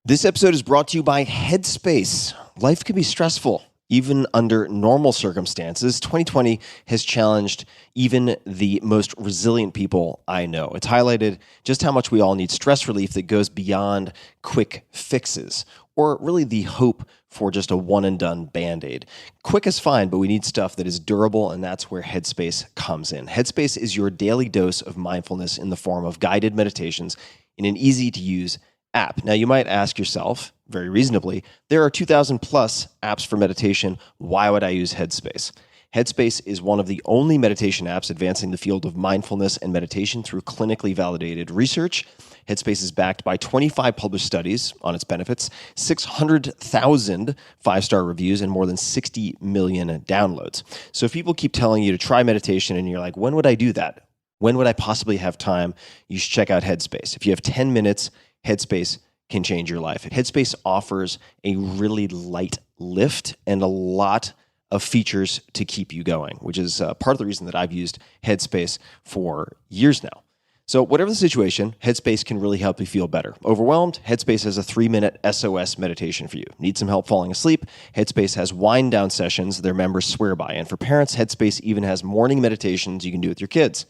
This episode is brought to you by Headspace. Life can be stressful, even under normal circumstances. 2020 has challenged even the most resilient people I know. It's highlighted just how much we all need stress relief that goes beyond quick fixes, or really the hope for just a one-and-done Band-Aid. Quick is fine, but we need stuff that is durable, and that's where Headspace comes in. Headspace is your daily dose of mindfulness in the form of guided meditations in an easy-to-use app. Now, you might ask yourself, very reasonably, there are 2,000 plus apps for meditation. Why would I use Headspace? Headspace is one of the only meditation apps advancing the field of mindfulness and meditation through clinically validated research. Headspace is backed by 25 published studies on its benefits, 600,000 five-star reviews, and more than 60 million downloads. So if people keep telling you to try meditation and you're like, when would I do that? When would I possibly have time? You should check out Headspace. If you have 10 minutes, Headspace can change your life. Headspace offers a really light lift and a lot of features to keep you going, which is part of the reason that I've used Headspace for years now. So whatever the situation, Headspace can really help you feel better. Overwhelmed? Headspace has a 3-minute SOS meditation for you. Need some help falling asleep? Headspace has wind down sessions their members swear by. And for parents, Headspace even has morning meditations you can do with your kids.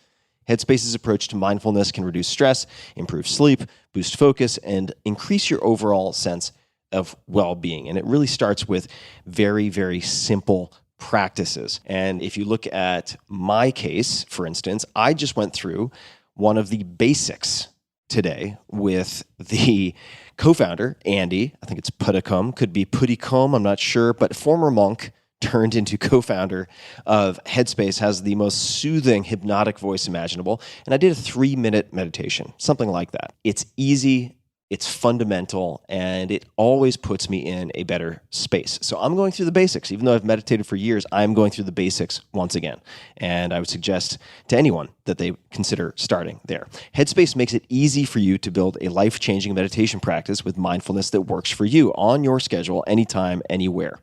Headspace's approach to mindfulness can reduce stress, improve sleep, boost focus, and increase your overall sense of well-being. And it really starts with very, very simple practices. And if you look at my case, for instance, I just went through one of the basics today with the co-founder, Andy. I think it's Putticombe, could be Putticombe, I'm not sure, but former monk turned into co-founder of Headspace, has the most soothing, hypnotic voice imaginable. And I did a 3-minute meditation, something like that. It's easy, it's fundamental, and it always puts me in a better space. So I'm going through the basics. Even though I've meditated for years, I'm going through the basics once again. And I would suggest to anyone that they consider starting there. Headspace makes it easy for you to build a life-changing meditation practice with mindfulness that works for you on your schedule, anytime, anywhere.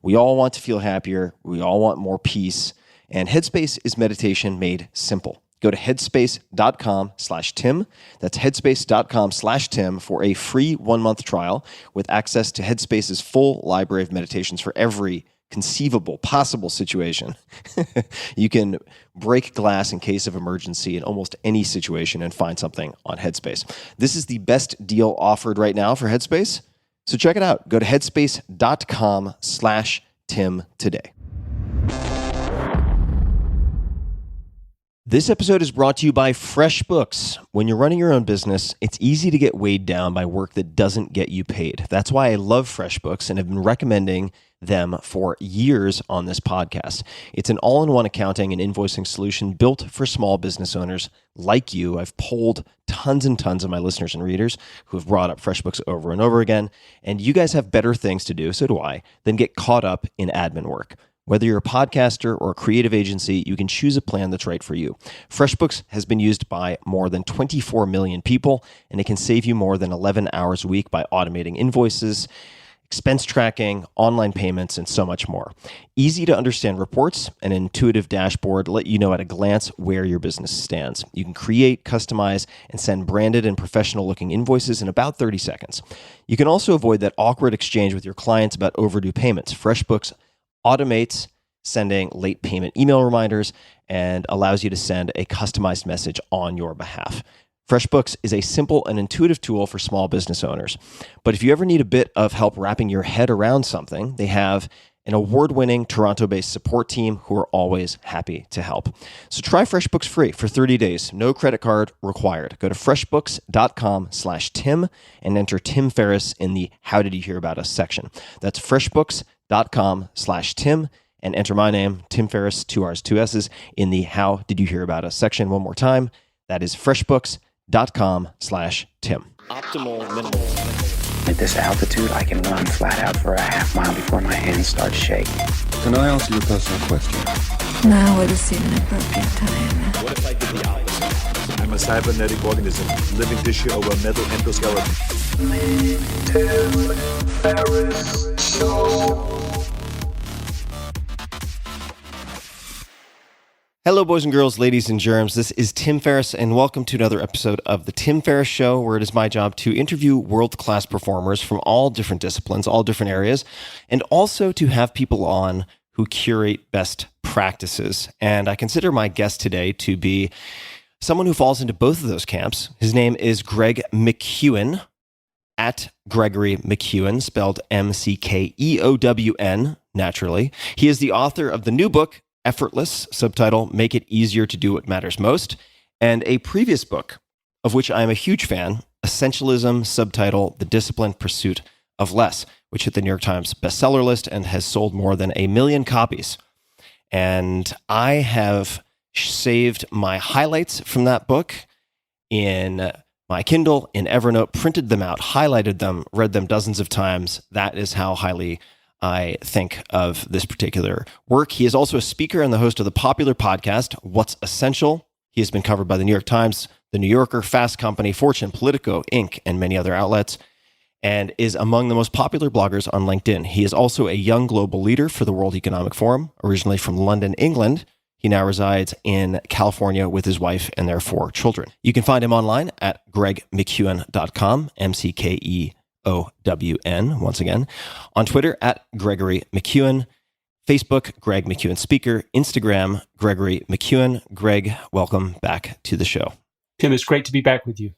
We all want to feel happier. We all want more peace. And Headspace is meditation made simple. Go to headspace.com/Tim. That's headspace.com/Tim for a free 1-month trial with access to Headspace's full library of meditations for every conceivable, possible situation. You can break glass in case of emergency in almost any situation and find something on Headspace. This is the best deal offered right now for Headspace. So check it out. Go to headspace.com/Tim today. This episode is brought to you by FreshBooks. When you're running your own business, it's easy to get weighed down by work that doesn't get you paid. That's why I love FreshBooks and have been recommending them for years on this podcast. It's an all-in-one accounting and invoicing solution built for small business owners like you. I've polled tons and tons of my listeners and readers who have brought up FreshBooks over and over again, and you guys have better things to do, so do I, than get caught up in admin work. Whether you're a podcaster or a creative agency, you can choose a plan that's right for you. FreshBooks has been used by more than 24 million people, and it can save you more than 11 hours a week by automating invoices, expense tracking, online payments, and so much more. Easy to understand reports and an intuitive dashboard let you know at a glance where your business stands. You can create, customize, and send branded and professional-looking invoices in about 30 seconds. You can also avoid that awkward exchange with your clients about overdue payments. FreshBooks automates sending late payment email reminders and allows you to send a customized message on your behalf. FreshBooks is a simple and intuitive tool for small business owners. But if you ever need a bit of help wrapping your head around something, they have an award-winning Toronto-based support team who are always happy to help. So try FreshBooks free for 30 days. No credit card required. Go to freshbooks.com/Tim and enter Tim Ferriss in the How Did You Hear About Us section. That's freshbooks.com/Tim and enter my name, Tim Ferriss, 2 R's, 2 S's, in the How Did You Hear About Us section. One more time. That is freshbooks.com/Tim. Optimal minimal. At this altitude, I can run flat out for a half mile before my hands start shaking. Can I ask you a personal question? Now would seem an appropriate time. What if I did the opposite? I'm a cybernetic organism, living tissue over metal endoskeleton. Tim Ferriss Show. Hello, boys and girls, ladies and germs. This is Tim Ferriss, and welcome to another episode of The Tim Ferriss Show, where it is my job to interview world-class performers from all different disciplines, all different areas, and also to have people on who curate best practices. And I consider my guest today to be someone who falls into both of those camps. His name is Greg McKeown, at Gregory McKeown, spelled McKeown, naturally. He is the author of the new book, Effortless, subtitle, Make It Easier to Do What Matters Most, and a previous book, of which I am a huge fan, Essentialism, subtitle, The Disciplined Pursuit of Less, which hit the New York Times bestseller list and has sold more than 1 million copies. And I have saved my highlights from that book in my Kindle, in Evernote, printed them out, highlighted them, read them dozens of times. That is how highly I think of this particular work. He is also a speaker and the host of the popular podcast, What's Essential. He has been covered by the New York Times, The New Yorker, Fast Company, Fortune, Politico, Inc., and many other outlets, and is among the most popular bloggers on LinkedIn. He is also a young global leader for the World Economic Forum, originally from London, England. He now resides in California with his wife and their 4 children. You can find him online at gregmckeown.com, McKeown, once again, on Twitter at Gregory McKeown, Facebook, Greg McKeown Speaker, Instagram, Gregory McKeown. Greg, welcome back to the show. Tim, it's great to be back with you.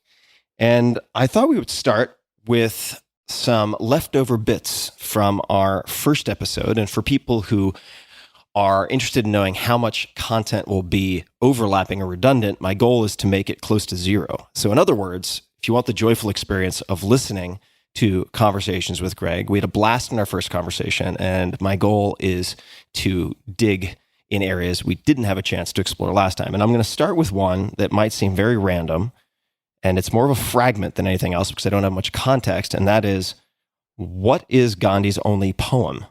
And I thought we would start with some leftover bits from our first episode. And for people who are interested in knowing how much content will be overlapping or redundant, my goal is to make it close to 0. So in other words, if you want the joyful experience of listening to conversations with Greg, we had a blast in our first conversation, and my goal is to dig in areas we didn't have a chance to explore last time. And I'm going to start with one that might seem very random, and it's more of a fragment than anything else because I don't have much context, and that is, what is Gandhi's only poem,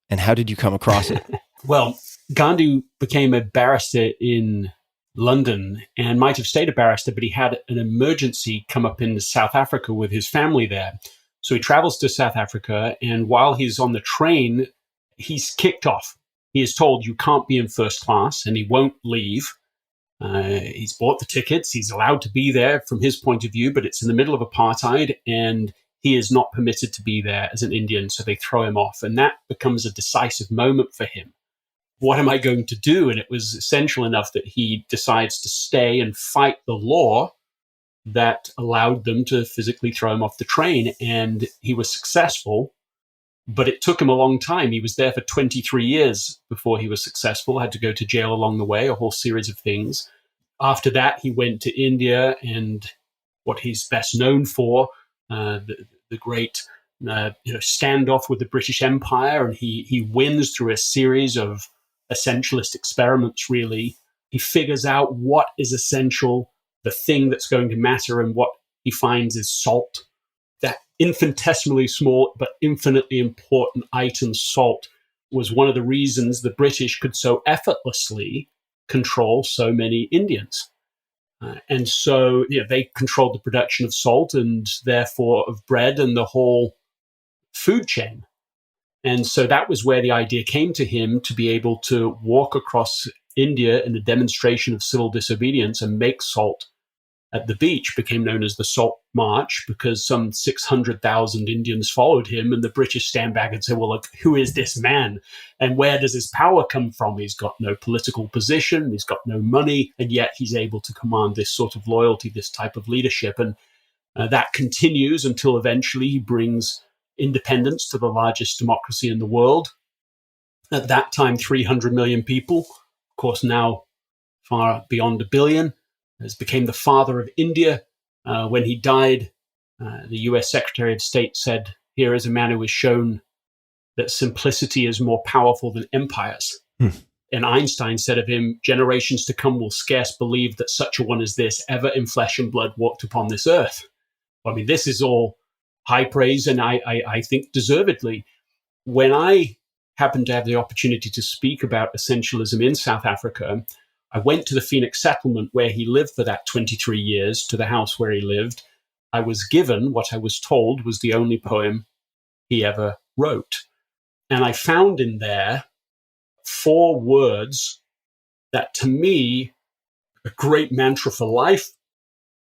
and how did you come across it? Well, Gandhi became a barrister in London and might have stayed a barrister, but he had an emergency come up in South Africa with his family there. So he travels to South Africa, and while he's on the train, he's kicked off. He is told, you can't be in first class, and he won't leave. He's bought the tickets. He's allowed to be there from his point of view, but it's in the middle of apartheid, and he is not permitted to be there as an Indian, so they throw him off. And that becomes a decisive moment for him. What am I going to do? And it was essential enough that he decides to stay and fight the law that allowed them to physically throw him off the train. And he was successful, but it took him a long time. He was there for 23 years before he was successful, had to go to jail along the way, a whole series of things. After that, he went to India, and what he's best known for, the great standoff with the British Empire, and he wins through a series of essentialist experiments, really. He figures out what is essential, the thing that's going to matter, and what he finds is salt. That infinitesimally small but infinitely important item, salt, was one of the reasons the British could so effortlessly control so many Indians. And so they controlled the production of salt and therefore of bread and the whole food chain. And so that was where the idea came to him, to be able to walk across India in a demonstration of civil disobedience and make salt at the beach. Became known as the Salt March because some 600,000 Indians followed him, and the British stand back and say, well, look, who is this man? And where does his power come from? He's got no political position, he's got no money, and yet he's able to command this sort of loyalty, this type of leadership. And that continues until eventually he brings independence to the largest democracy in the world. At that time, 300 million people, of course, now far beyond 1 billion, has became the father of India. When he died, the US Secretary of State said, here is a man who has shown that simplicity is more powerful than empires. And Einstein said of him, generations to come will scarce believe that such a one as this ever in flesh and blood walked upon this earth. I mean, this is all high praise, and I think deservedly. When I happened to have the opportunity to speak about essentialism in South Africa, I went to the Phoenix settlement where he lived for that 23 years, to the house where he lived. I was given what I was told was the only poem he ever wrote. And I found in there 4 words that to me, a great mantra for life,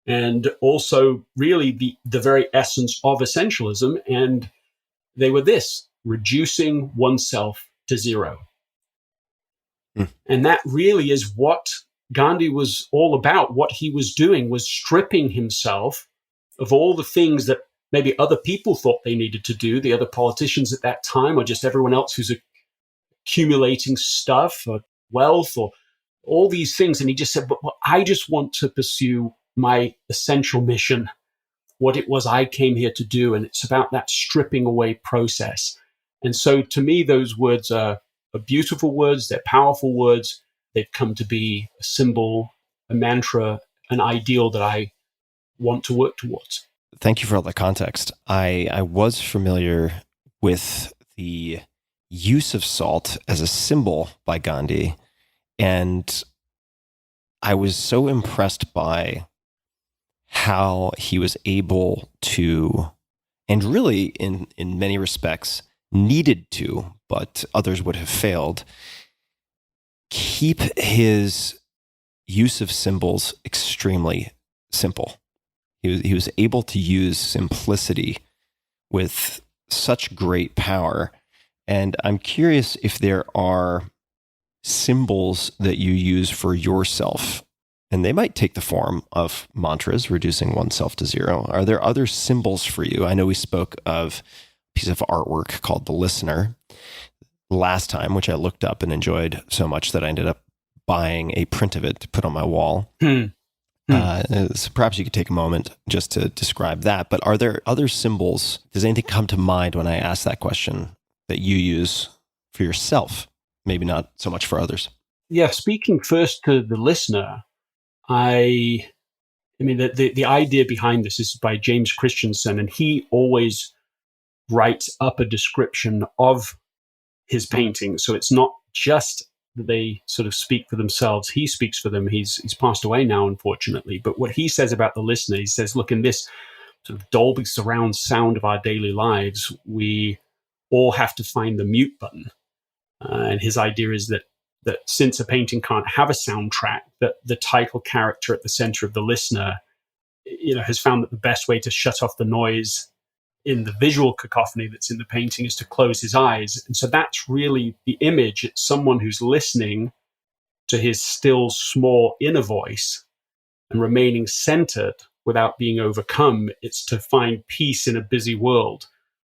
and also really the very essence of essentialism. And they were this: reducing oneself to zero. And that really is what Gandhi was all about. What he was doing was stripping himself of all the things that maybe other people thought they needed to do, the other politicians at that time, or just everyone else who's accumulating stuff or wealth or all these things. And he just said, but I just want to pursue my essential mission, what it was I came here to do. And it's about that stripping away process. And so to me, those words are beautiful words. They're powerful words. They've come to be a symbol, a mantra, an ideal that I want to work towards. Thank you for all the context. I was familiar with the use of salt as a symbol by Gandhi, and I was so impressed by how he was able to, and really in many respects needed to, but others would have failed, keep his use of symbols extremely simple. He was able to use simplicity with such great power. And I'm curious if there are symbols that you use for yourself, and they might take the form of mantras, reducing oneself to zero. Are there other symbols for you? I know we spoke of a piece of artwork called The Listener last time, which I looked up and enjoyed so much that I ended up buying a print of it to put on my wall. So perhaps you could take a moment just to describe that. But are there other symbols? Does anything come to mind when I ask that question that you use for yourself? Maybe not so much for others. Yeah, speaking first to the listener, I mean, the idea behind this is by James Christensen, and he always writes up a description of his paintings. So it's not just that they sort of speak for themselves. He speaks for them. He's passed away now, unfortunately. But what he says about the listener, he says, look, in this sort of Dolby surround sound of our daily lives, we all have to find the mute button. And his idea is that since a painting can't have a soundtrack, that the title character at the center of the listener, has found that the best way to shut off the noise in the visual cacophony that's in the painting is to close his eyes. And so that's really the image. It's someone who's listening to his still, small inner voice and remaining centered without being overcome. It's to find peace in a busy world.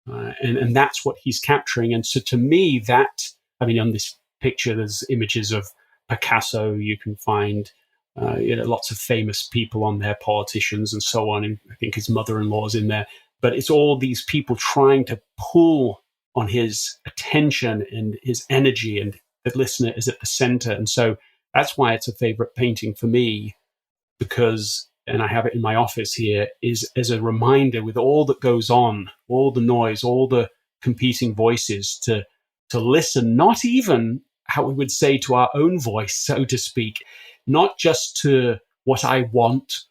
And that's what he's capturing. And so to me, on this picture, there's images of Picasso. You can find lots of famous people on there, politicians and so on. And I think his mother-in-law is in there. But it's all these people trying to pull on his attention and his energy, and the listener is at the center. And so that's why it's a favorite painting for me, because, and I have it in my office here, is as a reminder with all that goes on, all the noise, all the competing voices, to listen, not even how we would say to our own voice, so to speak, not just to what I want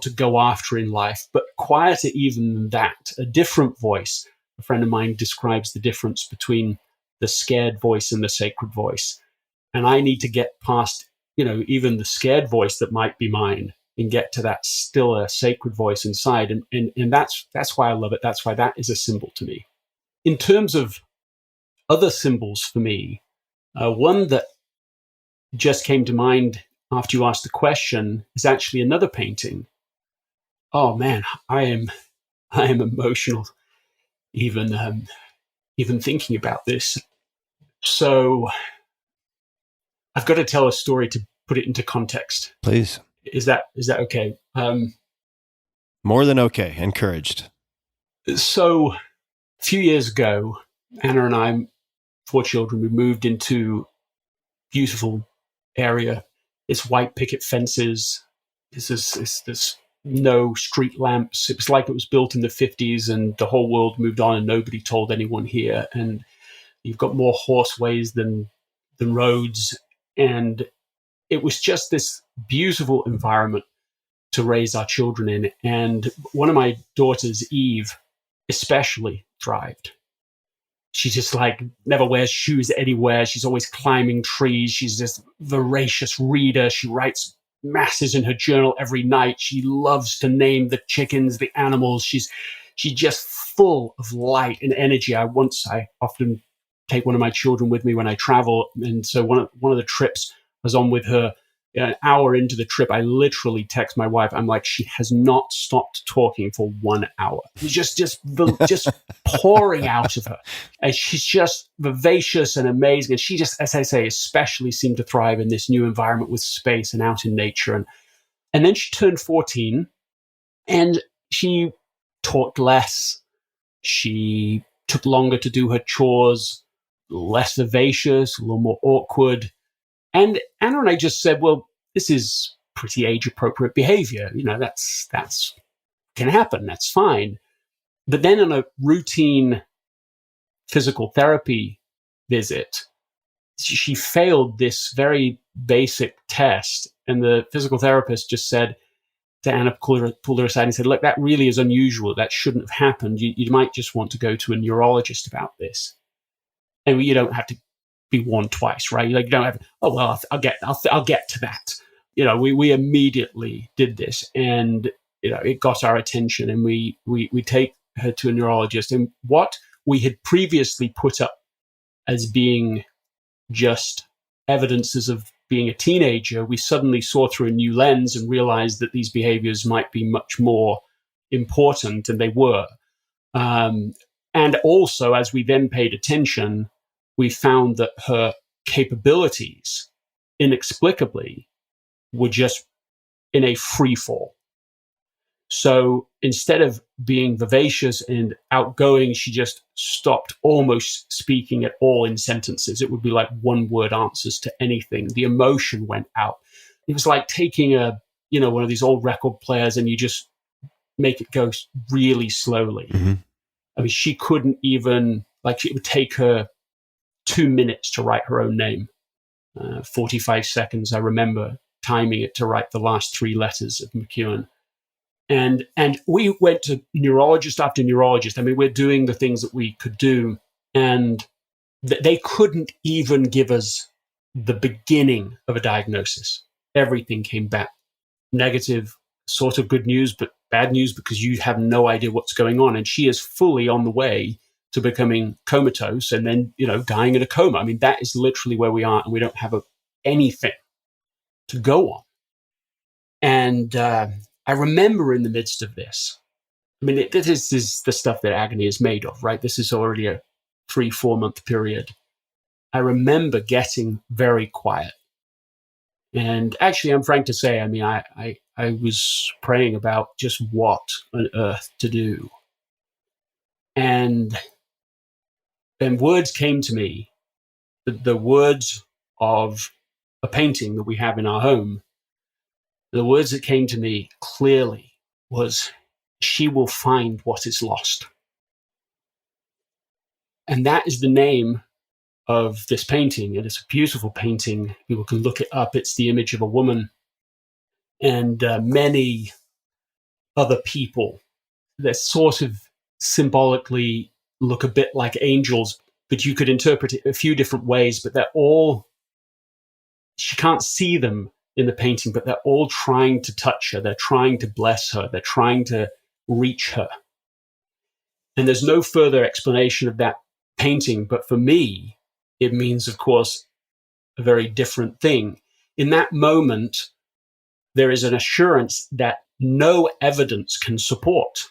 to go after in life, but quieter even than that, a different voice. A friend of mine describes the difference between the scared voice and the sacred voice. And I need to get past, even the scared voice that might be mine, and get to that stiller, sacred voice inside. And that's why I love it. That's why that is a symbol to me. In terms of other symbols for me, one that just came to mind after you asked the question is actually another painting. Oh man, I am emotional even thinking about this. So I've got to tell a story to put it into context. Please. Is that okay? More than okay. Encouraged. So a few years ago, Anna and I, 4 children, we moved into beautiful area. It's white picket fences. There's no street lamps. It was like it was built in the 50s and the whole world moved on and nobody told anyone here. And you've got more horseways than roads. And it was just this beautiful environment to raise our children in. And one of my daughters, Eve, especially thrived. She just like never wears shoes anywhere. She's always climbing trees. She's this voracious reader. She writes masses in her journal every night. She loves to name the chickens, the animals. She's just full of light and energy. I often take one of my children with me when I travel. And so one of the trips I was on with her, an hour into the trip, I literally text my wife. I'm like, she has not stopped talking for 1 hour. It's just pouring out of her. And she's just vivacious and amazing. And she just, as I say, especially seemed to thrive in this new environment with space and out in nature. And then she turned 14 and she talked less. She took longer to do her chores, less vivacious, a little more awkward. And Anna and I just said, well, this is pretty age-appropriate behavior. That's can happen. That's fine. But then on a routine physical therapy visit, she failed this very basic test. And the physical therapist just said to Anna, pulled her aside and said, look, that really is unusual. That shouldn't have happened. You might just want to go to a neurologist about this. And you don't have to be warned twice, right? You don't have, oh, well, I'll get to that. We immediately did this, and it got our attention, and we take her to a neurologist. And what we had previously put up as being just evidences of being a teenager, we suddenly saw through a new lens and realized that these behaviors might be much more important, and they were. And also, as we then paid attention, we found that her capabilities, inexplicably, were just in a free fall. So instead of being vivacious and outgoing, she just stopped almost speaking at all in sentences. It would be like one-word answers to anything. The emotion went out. It was like taking one of these old record players and you just make it go really slowly. Mm-hmm. I mean, she couldn't even, it would take her 2 minutes to write her own name. 45 seconds, I remember timing it to write the last 3 letters of McKeown. And we went to neurologist after neurologist. I mean, we're doing the things that we could do. And they couldn't even give us the beginning of a diagnosis. Everything came back negative, sort of good news, but bad news because you have no idea what's going on. And she is fully on the way to becoming comatose and then, dying in a coma. I mean, that is literally where we are, and we don't have anything to go on. And I remember in the midst of this, I mean, this is the stuff that agony is made of, right? This is already a 3-4 month period. I remember getting very quiet. And actually, I'm frank to say, I mean, I was praying about just what on earth to do. And words came to me, the words of a painting that we have in our home. The words that came to me clearly was, she will find what is lost. And that is the name of this painting. It is a beautiful painting. People can look it up. It's the image of a woman and many other people that sort of symbolically look a bit like angels, but you could interpret it a few different ways, but they're all, she can't see them in the painting, but they're all trying to touch her. They're trying to bless her. They're trying to reach her. And there's no further explanation of that painting, but for me, it means, of course, a very different thing. In that moment, there is an assurance that no evidence can support.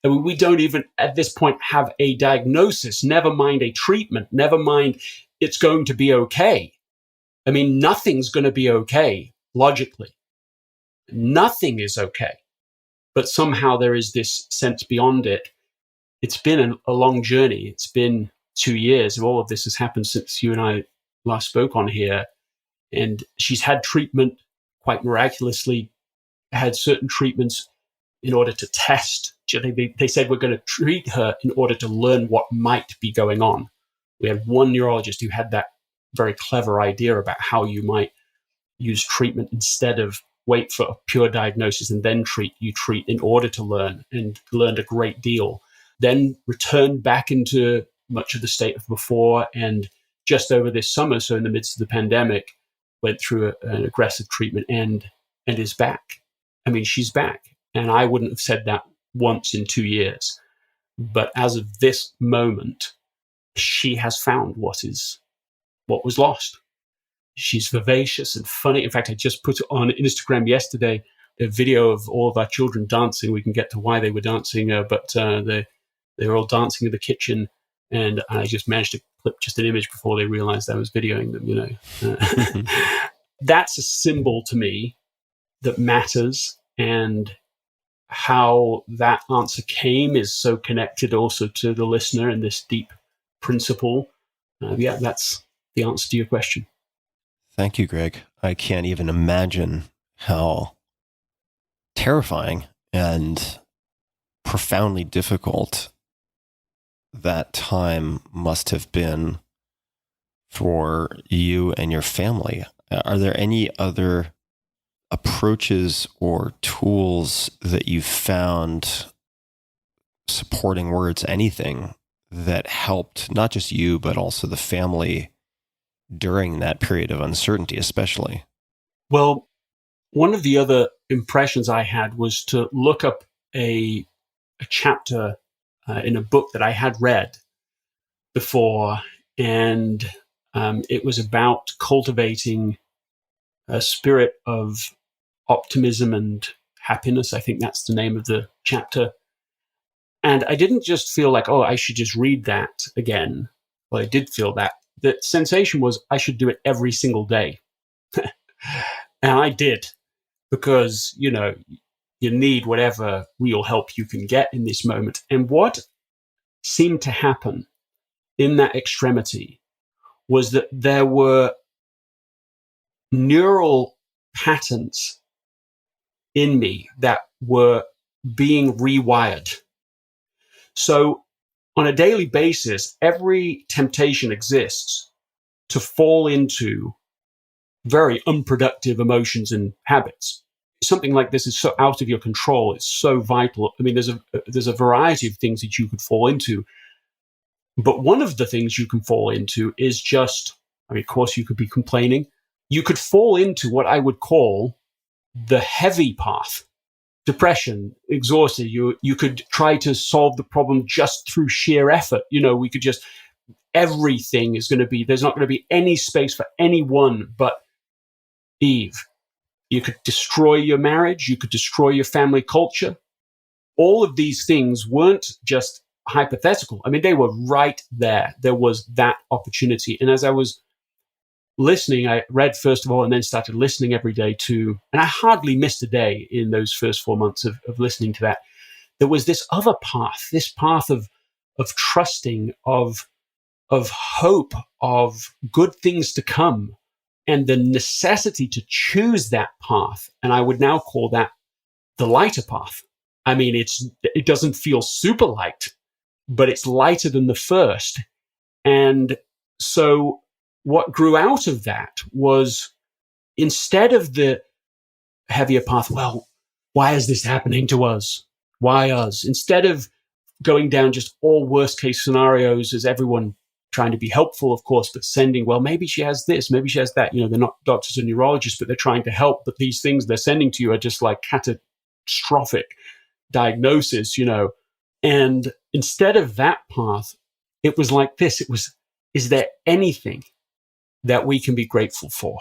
I mean, we don't even, at this point, have a diagnosis, never mind a treatment, never mind it's going to be okay. I mean, nothing's going to be okay, logically. Nothing is okay. But somehow there is this sense beyond it. It's been a long journey. It's been 2 years. All of this has happened since you and I last spoke on here. And she's had treatment quite miraculously, had certain treatments in order to test. They said, we're going to treat her in order to learn what might be going on. We had one neurologist who had that very clever idea about how you might use treatment instead of wait for a pure diagnosis and then treat. You treat in order to learn, and learned a great deal. Then returned back into much of the state of before. And just over this summer, so in the midst of the pandemic, went through an aggressive treatment and is back. I mean, she's back. And I wouldn't have said that once in 2 years. But as of this moment, she has found what was lost. She's vivacious and funny. In fact, I just put on Instagram yesterday a video of all of our children dancing. We can get to why they were dancing, but they were all dancing in the kitchen. And I just managed to clip just an image before they realized I was videoing them, That's a symbol to me that matters, and how that answer came is so connected also to the listener and this deep principle. That's the answer to your question. Thank you, Greg. I can't even imagine how terrifying and profoundly difficult that time must have been for you and your family. Are there any other approaches or tools that you've found, supporting words, anything that helped not just you, but also the family during that period of uncertainty, especially? Well, one of the other impressions I had was to look up a chapter in a book that I had read before, and it was about cultivating a spirit of optimism and happiness. I think that's the name of the chapter. And I didn't just feel like, oh, I should just read that again. Well, I did feel that. The sensation was I should do it every single day. And I did, because, you need whatever real help you can get in this moment. And what seemed to happen in that extremity was that there were neural patterns in me that were being rewired. So on a daily basis, every temptation exists to fall into very unproductive emotions and habits. Something like this is so out of your control. It's so vital. I mean, there's a variety of things that you could fall into. But one of the things you can fall into is just, of course, you could be complaining. You could fall into what I would call the heavy path. Depression, exhausted. You could try to solve the problem just through sheer effort. We could just, everything is going to be, there's not going to be any space for anyone but Eve. You could destroy your marriage. You could destroy your family culture. All of these things weren't just hypothetical. I mean, they were right there. There was that opportunity. And as I was listening, I read first of all, and then started listening every day to, and I hardly missed a day in those first 4 months of listening to that. There was this other path, this path of trusting, of hope, of good things to come, and the necessity to choose that path. And I would now call that the lighter path. I mean, it doesn't feel super light, but it's lighter than the first. And so what grew out of that was, instead of the heavier path, well, why is this happening to us? Why us? Instead of going down just all worst case scenarios, as everyone trying to be helpful, of course, but sending, well, maybe she has this, maybe she has that. They're not doctors or neurologists, but they're trying to help. But these things they're sending to you are just like catastrophic diagnosis, And instead of that path, it was like this. It was, is there anything that we can be grateful for?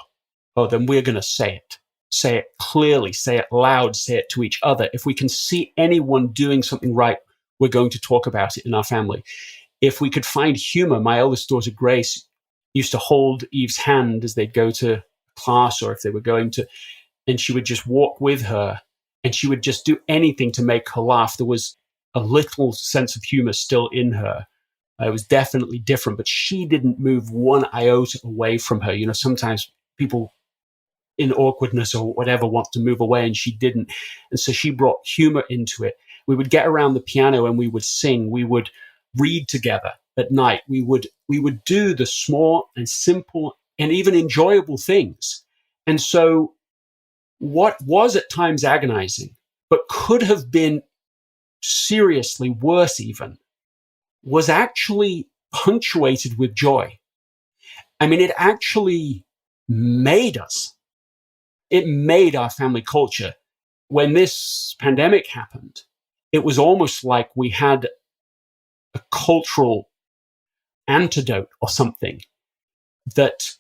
Oh, then we're going to say it. Say it clearly, say it loud, say it to each other. If we can see anyone doing something right, we're going to talk about it in our family. If we could find humor, my eldest daughter, Grace, used to hold Eve's hand as they'd go to class, or if they were going to, and she would just walk with her, and she would just do anything to make her laugh. There was a little sense of humor still in her. It was definitely different, but she didn't move one iota away from her. Sometimes people in awkwardness or whatever want to move away, and she didn't. And so she brought humor into it. We would get around the piano and we would sing. We would read together at night. We would do the small and simple and even enjoyable things. And so what was at times agonizing, but could have been seriously worse even, was actually punctuated with joy. I mean, it actually made us. It made our family culture. When this pandemic happened, it was almost like we had a cultural antidote or something that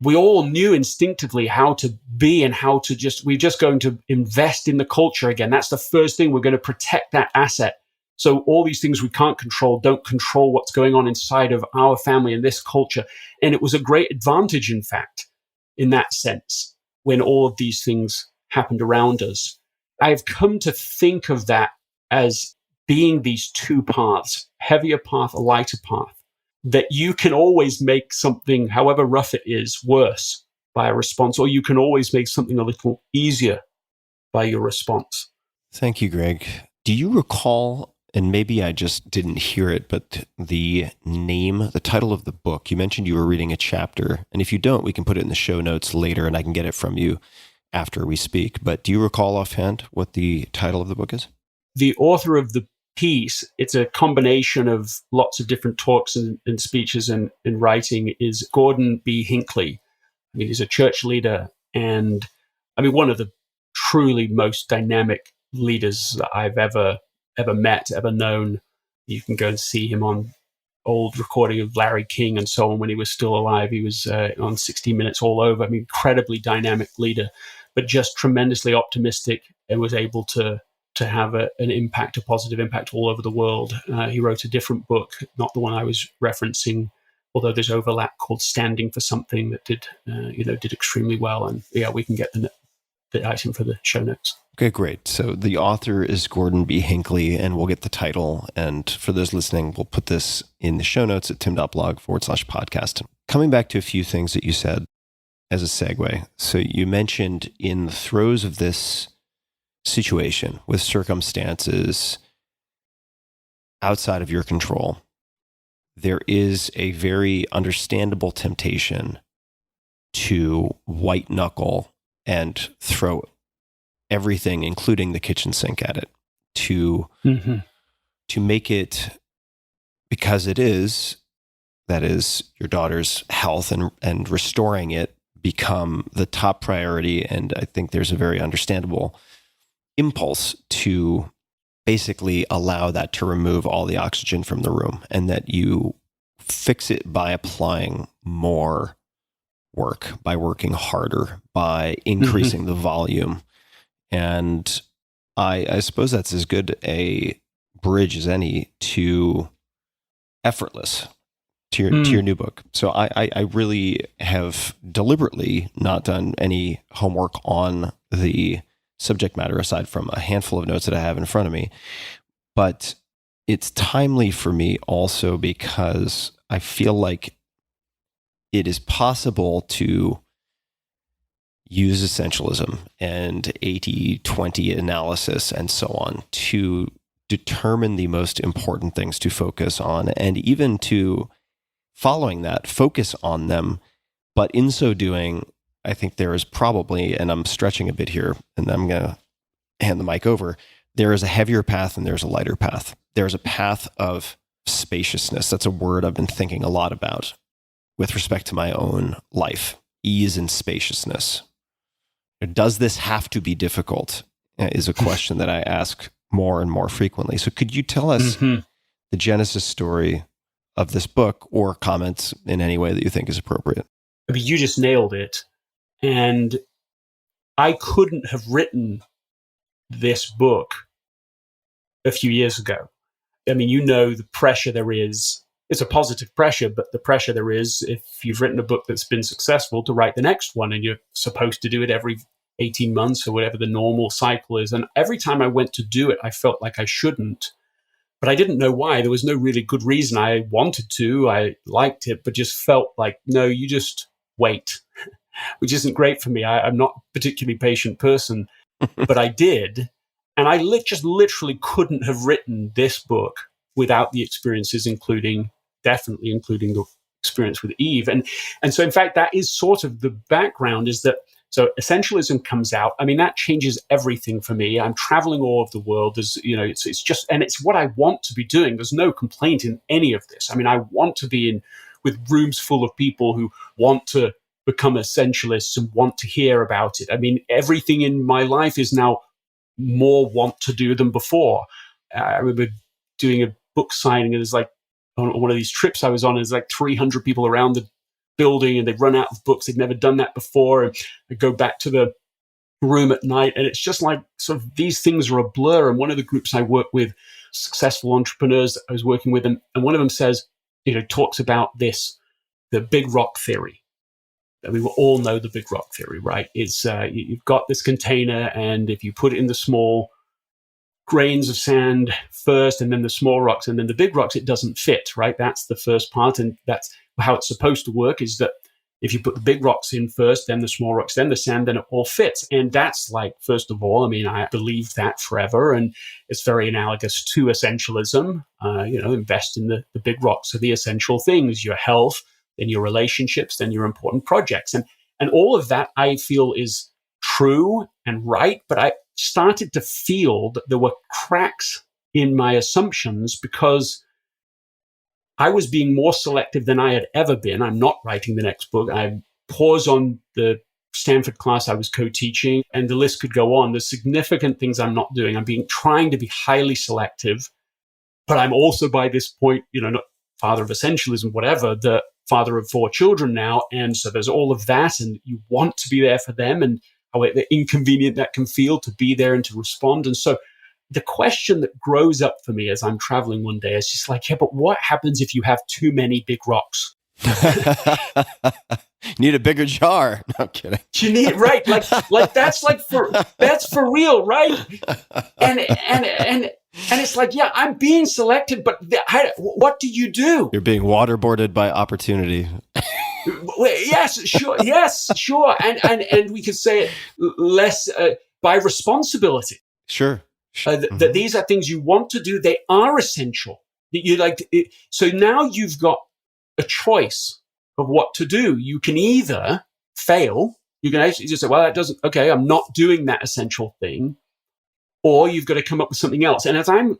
we all knew instinctively how to be and how to we're just going to invest in the culture again. That's the first thing. We're going to protect that asset. So all these things we can't control don't control what's going on inside of our family and this culture. And it was a great advantage, in fact, in that sense, when all of these things happened around us. I've come to think of that as being these two paths, heavier path, a lighter path, that you can always make something, however rough it is, worse by a response, or you can always make something a little easier by your response. Thank you, Greg. Do you recall, and maybe I just didn't hear it, but the title of the book? You mentioned you were reading a chapter, and if you don't, we can put it in the show notes later and I can get it from you after we speak. But do you recall offhand what the title of the book is? The author of the piece, it's a combination of lots of different talks and speeches and writing, is Gordon B. Hinckley. I mean, he's a church leader and one of the truly most dynamic leaders that I've ever met, ever known. You can go and see him on old recording of Larry King and so on when he was still alive. He was on 60 Minutes all over. Incredibly dynamic leader, but just tremendously optimistic and was able to have an impact, a positive impact all over the world. He wrote a different book, not the one I was referencing, although there's overlap, called Standing for Something, that did extremely well. And yeah, we can get the item for the show notes. Okay, great. So the author is Gordon B. Hinckley, and we'll get the title. And for those listening, we'll put this in the show notes at tim.blog /podcast. Coming back to a few things that you said as a segue. So you mentioned in the throes of this situation with circumstances outside of your control, there is a very understandable temptation to white knuckle and throw everything, including the kitchen sink, at it, to make it, because it is, that is, your daughter's health and restoring it, become the top priority. And I think there's a very understandable impulse to basically allow that to remove all the oxygen from the room, and that you fix it by applying more work, by working harder, by increasing the volume. And I suppose that's as good a bridge as any to Effortless, to your new book. So I really have deliberately not done any homework on the subject matter aside from a handful of notes that I have in front of me. But it's timely for me also because I feel like it is possible to use essentialism and 80-20 analysis and so on to determine the most important things to focus on, and even to, following that, focus on them. But in so doing, I think there is probably, and I'm stretching a bit here, and I'm going to hand the mic over, there is a heavier path and there's a lighter path. There's a path of spaciousness. That's a word I've been thinking a lot about with respect to my own life. Ease and spaciousness. Does this have to be difficult? Is a question that I ask more and more frequently. So could you tell us the genesis story of this book, or comments in any way that you think is appropriate? You just nailed it. And I couldn't have written this book a few years ago. The pressure there is. It's a positive pressure, but the pressure there is, if you've written a book that's been successful, to write the next one, and you're supposed to do it every 18 months or whatever the normal cycle is. And every time I went to do it, I felt like I shouldn't, but I didn't know why. There was no really good reason. I wanted to, I liked it, but just felt like, no, you just wait, which isn't great for me. I'm not a particularly patient person, but I did. And I just literally couldn't have written this book without the experiences, definitely including the experience with Eve. And so, in fact, that is sort of the background, is that So essentialism comes out. I mean, that changes everything for me. I'm traveling all over the world. It's just, and it's what I want to be doing. There's no complaint in any of this. I mean, I want to be in with rooms full of people who want to become essentialists and want to hear about it. I mean, everything in my life is now more want to do than before. I remember doing a book signing, and there's like on one of these trips I was on, there's like 300 people around the building, and they've run out of books. They've never done that before. And I go back to the room at night, and it's just like sort of these things are a blur. And one of the groups I work with, successful entrepreneurs that I was working with, and one of them says, talks about this, the big rock theory. We all know the big rock theory, right? It's you've got this container, and if you put it in the small grains of sand first, and then the small rocks, and then the big rocks, it doesn't fit, right? That's the first part, and that's how it's supposed to work, is that if you put the big rocks in first, then the small rocks, then the sand, then it all fits. And that's like, first of all, I mean, I believe that forever, and it's very analogous to essentialism. Invest in the big rocks are the essential things, your health, then your relationships, then your important projects. And all of that I feel is true and right, but I started to feel that there were cracks in my assumptions because I was being more selective than I had ever been. I'm not writing the next book. I pause on the Stanford class I was co-teaching, and the list could go on. There's significant things I'm not doing. I'm trying to be highly selective, but I'm also by this point, not father of essentialism, whatever, the father of 4 children now. And so there's all of that, and you want to be there for them, and how inconvenient that can feel to be there and to respond. And so the question that grows up for me as I'm traveling one day is just like, yeah, but what happens if you have too many big rocks? You need a bigger jar. No, I'm kidding. You need, right? Like that's for real, right? And it's like, yeah, I'm being selected, but what do you do? You're being waterboarded by opportunity. Yes, sure. And we could say it less by responsibility. Sure. That these are things you want to do. They are essential. So now you've got a choice of what to do. You can either fail. You can actually just say, well, that doesn't, okay, I'm not doing that essential thing. Or you've got to come up with something else. And as I'm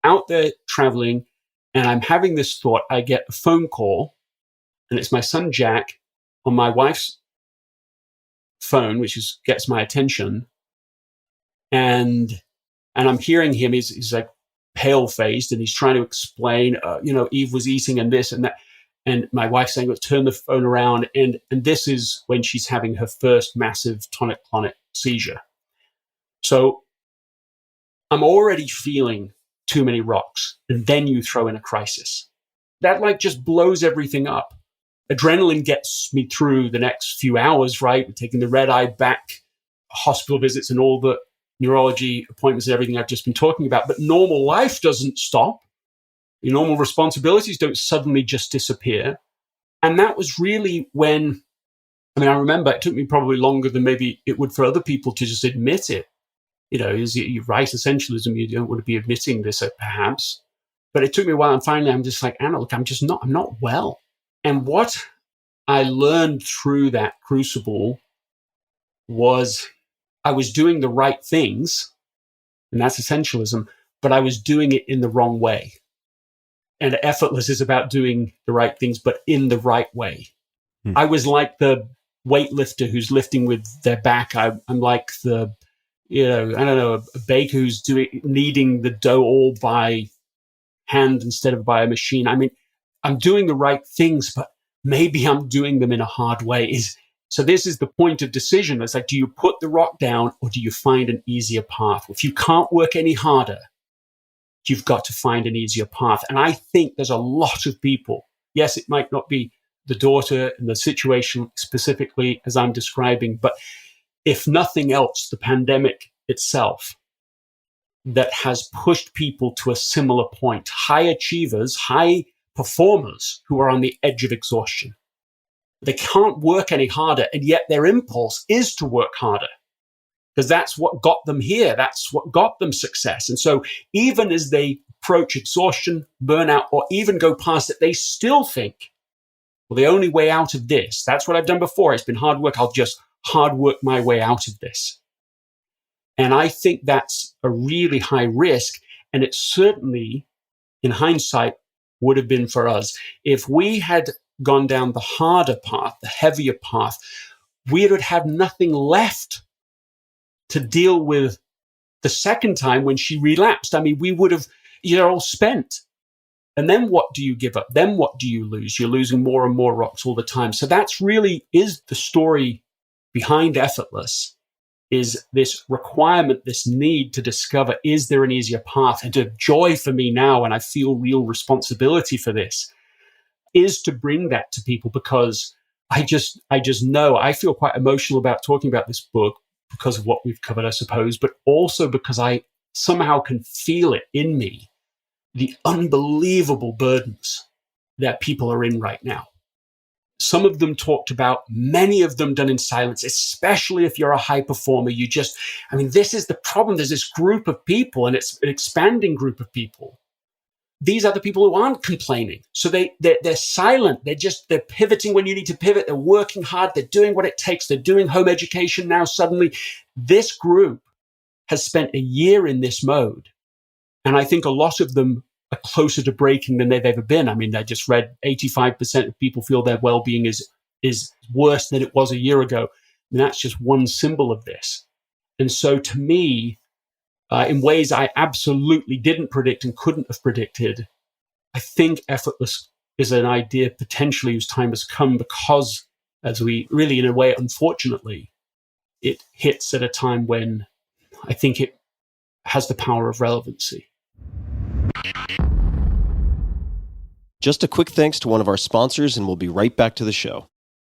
out there traveling and I'm having this thought, I get a phone call, and it's my son, Jack, on my wife's phone, which gets my attention. And I'm hearing him, he's like pale-faced, and he's trying to explain, Eve was eating and this and that. And my wife's saying, let's turn the phone around. And this is when she's having her first massive tonic-clonic seizure. So I'm already feeling too many rocks. And then you throw in a crisis. That just blows everything up. Adrenaline gets me through the next few hours, right? We're taking the red eye back, hospital visits and all the neurology appointments and everything I've just been talking about. But normal life doesn't stop. Your normal responsibilities don't suddenly just disappear. And that was really when, I remember it took me probably longer than maybe it would for other people to just admit it. You write essentialism, you don't want to be admitting this perhaps. But it took me a while, and finally I'm just like, Anna, look, I'm not well. And what I learned through that crucible was I was doing the right things, and that's essentialism, but I was doing it in the wrong way. And Effortless is about doing the right things, but in the right way. I was like the weightlifter who's lifting with their back. I'm like the, a baker who's kneading the dough all by hand instead of by a machine. I'm doing the right things, but maybe I'm doing them in a hard way. So this is the point of decision. It's like, do you put the rock down or do you find an easier path? If you can't work any harder, you've got to find an easier path. And I think there's a lot of people. Yes, it might not be the daughter and the situation specifically as I'm describing, but if nothing else, the pandemic itself that has pushed people to a similar point. High achievers, high performers who are on the edge of exhaustion. They can't work any harder, and yet their impulse is to work harder because that's what got them here. That's what got them success. And so even as they approach exhaustion, burnout, or even go past it, they still think, well, the only way out of this, that's what I've done before. It's been hard work. I'll just hard work my way out of this. And I think that's a really high risk. And it certainly, in hindsight, would have been for us. If we had gone down the harder path, the heavier path, we would have nothing left to deal with the second time when she relapsed. I mean, we would have, you're all spent. And then what do you give up? Then what do you lose? You're losing more and more rocks all the time. So that's really is the story behind Effortless, is this requirement, this need to discover, is there an easier path? And the joy for me now, and I feel real responsibility for this, is to bring that to people, because I just know I feel quite emotional about talking about this book because of what we've covered, I suppose, but also because I somehow can feel it in me, the unbelievable burdens that people are in right now. Some of them talked about, many of them done in silence, especially if you're a high performer. This is the problem. There's this group of people, and it's an expanding group of people. These are the people who aren't complaining. So they're silent. They're pivoting when you need to pivot. They're working hard. They're doing what it takes. They're doing home education now. Suddenly, this group has spent a year in this mode. And I think a lot of them are closer to breaking than they've ever been. I mean, I just read 85% of people feel their well-being is worse than it was a year ago. And that's just one symbol of this. And so to me, in ways I absolutely didn't predict and couldn't have predicted, I think Effortless is an idea potentially whose time has come, because, as we really, in a way, unfortunately, it hits at a time when I think it has the power of relevancy. Just a quick thanks to one of our sponsors, and we'll be right back to the show.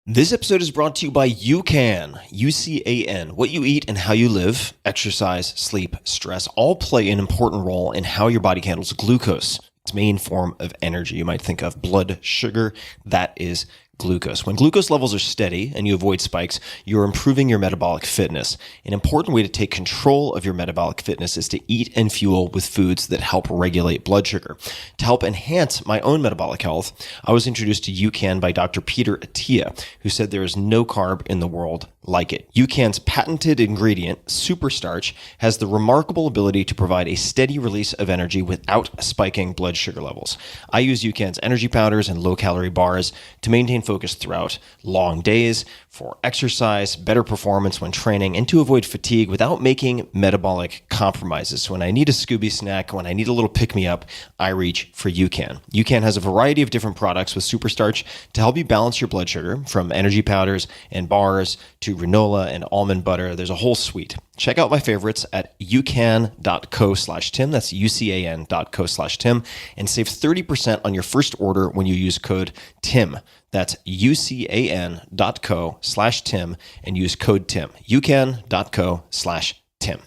This episode is brought to you by UCAN, UCAN. What you eat and how you live, exercise, sleep, stress, all play an important role in how your body handles glucose, its main form of energy. You might think of blood sugar. That is glucose. When glucose levels are steady and you avoid spikes, you're improving your metabolic fitness. An important way to take control of your metabolic fitness is to eat and fuel with foods that help regulate blood sugar. To help enhance my own metabolic health, I was introduced to UCAN by Dr. Peter Attia, who said there is no carb in the world like it. UCAN's patented ingredient, superstarch, has the remarkable ability to provide a steady release of energy without spiking blood sugar levels. I use UCAN's energy powders and low-calorie bars to maintain focus throughout long days, for exercise, better performance when training, and to avoid fatigue without making metabolic compromises. So when I need a Scooby snack, when I need a little pick-me-up, I reach for UCAN. UCAN has a variety of different products with superstarch to help you balance your blood sugar, from energy powders and bars to granola and almond butter. There's a whole suite. Check out my favorites at ucan.co/Tim. That's ucan.co/Tim, and save 30% on your first order when you use code TIM. That's ucan.co/Tim and use code TIM. ucan.co/Tim.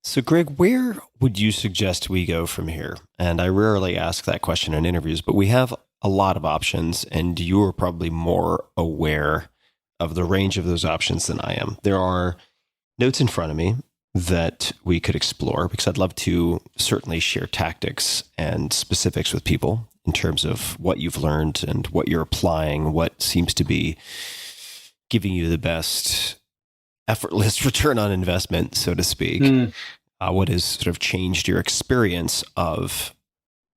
So, Greg, where would you suggest we go from here? And I rarely ask that question in interviews, but we have a lot of options, and you are probably more aware of the range of those options than I am. There are notes in front of me that we could explore, because I'd love to certainly share tactics and specifics with people in terms of what you've learned and what you're applying, what seems to be giving you the best effortless return on investment, so to speak. What has sort of changed your experience of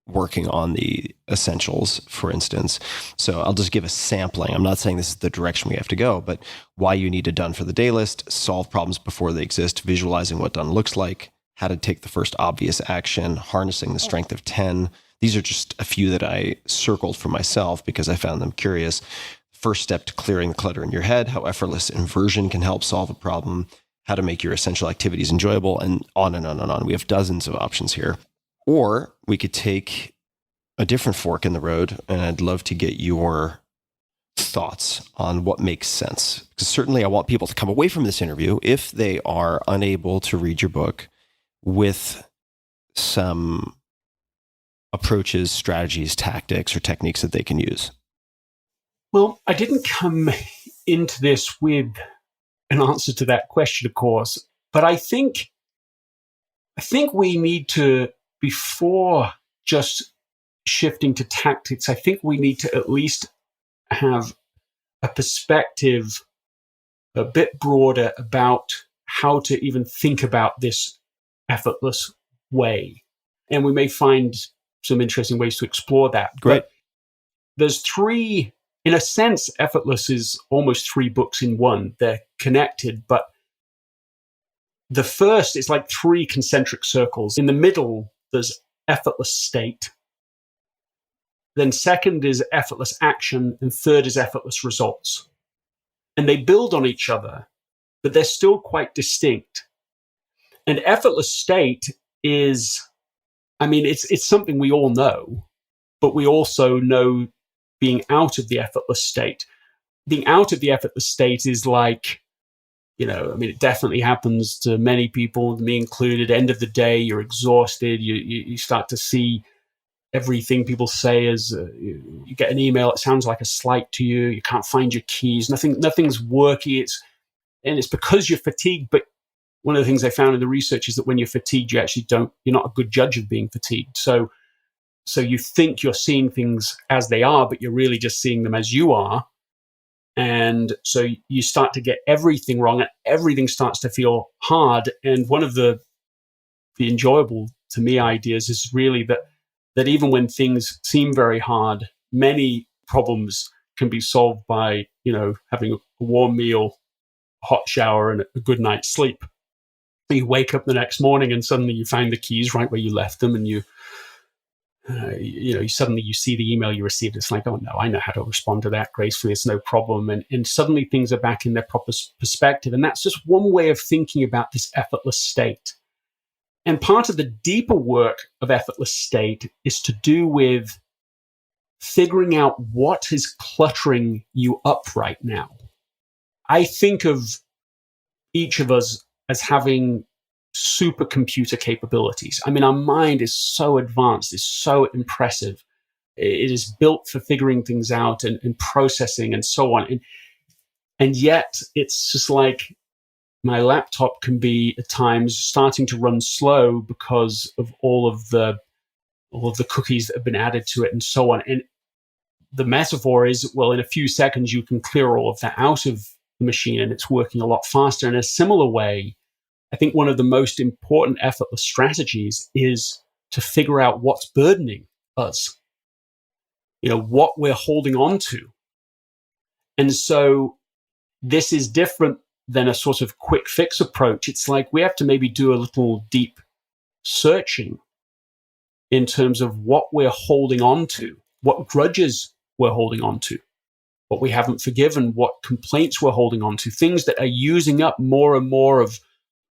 working on the essentials, for instance. So I'll just give a sampling. I'm not saying this is the direction we have to go, but why you need a done for the day list, solve problems before they exist, visualizing what done looks like, how to take the first obvious action, harnessing the strength of 10. These are just a few that I circled for myself because I found them curious. First step to clearing the clutter in your head, how effortless inversion can help solve a problem, how to make your essential activities enjoyable, and on and on and on. We have dozens of options here. Or we could take a different fork in the road, and I'd love to get your thoughts on what makes sense. Because certainly I want people to come away from this interview, if they are unable to read your book, with some approaches, strategies, tactics, or techniques that they can use. Well, I didn't come into this with an answer to that question, of course, but I think we need to, before just shifting to tactics, I think we need to at least have a perspective a bit broader about how to even think about this effortless way. And we may find some interesting ways to explore that. Great. But there's three, in a sense, Effortless is almost 3 books in one. They're connected, but the first is like 3 concentric circles. In the middle, there's effortless state. Then second is effortless action, and third is effortless results. And they build on each other, but they're still quite distinct. And effortless state is, I mean, it's something we all know, but we also know being out of the effortless state. Being out of the effortless state is like, you know, I mean, it definitely happens to many people, me included. End of the day, you're exhausted. You start to see everything people say as you get an email. It sounds like a slight to you. You can't find your keys. Nothing's working. It's because you're fatigued. But one of the things I found in the research is that when you're fatigued, you're not a good judge of being fatigued. So you think you're seeing things as they are, but you're really just seeing them as you are. And so you start to get everything wrong, and everything starts to feel hard. And one of the enjoyable to me ideas is really that even when things seem very hard, many problems can be solved by, you know, having a warm meal, a hot shower, and a good night's sleep. You wake up the next morning and suddenly you find the keys right where you left them, and you suddenly you see the email you received. It's like, oh no, I know how to respond to that gracefully. It's no problem. And suddenly things are back in their proper perspective. And that's just one way of thinking about this effortless state. And part of the deeper work of effortless state is to do with figuring out what is cluttering you up right now. I think of each of us as having supercomputer capabilities. I mean, our mind is so advanced, is so impressive. It is built for figuring things out and processing and so on. And yet it's just like my laptop can be at times starting to run slow because of all of the cookies that have been added to it and so on. And the metaphor is, well, in a few seconds, you can clear all of that out of the machine and it's working a lot faster. In a similar way, I think one of the most important effortless strategies is to figure out what's burdening us, you know, what we're holding on to. And so this is different than a sort of quick fix approach. It's like we have to maybe do a little deep searching in terms of what we're holding on to, what grudges we're holding on to, what we haven't forgiven, what complaints we're holding on to, things that are using up more and more of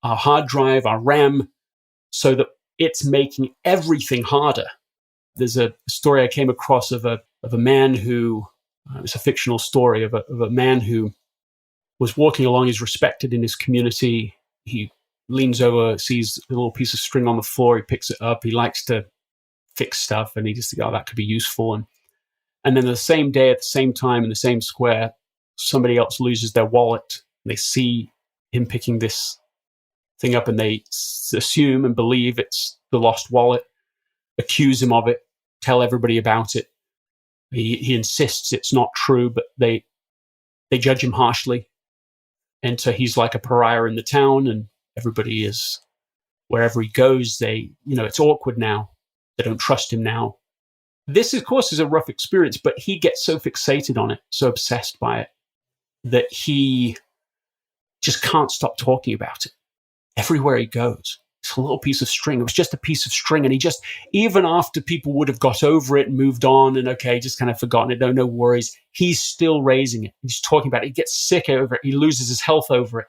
our hard drive, our RAM, so that it's making everything harder. There's a story I came across of a man who, it's a fictional story of a man who was walking along. He's respected in his community. He leans over, sees a little piece of string on the floor. He picks it up. He likes to fix stuff, and he just thinks, oh, that could be useful. And then the same day, at the same time, in the same square, somebody else loses their wallet. They see him picking this thing up, and they assume and believe it's the lost wallet, accuse him of it, tell everybody about it. He insists it's not true, but they judge him harshly. And so he's like a pariah in the town, and everybody is, wherever he goes, it's awkward now. They don't trust him now. This, of course, is a rough experience, but he gets so fixated on it, so obsessed by it, that he just can't stop talking about it. Everywhere he goes, it's a little piece of string. It was just a piece of string. And he just, even after people would have got over it and moved on and okay, just kind of forgotten it, no worries, he's still raising it. He's talking about it. He gets sick over it. He loses his health over it.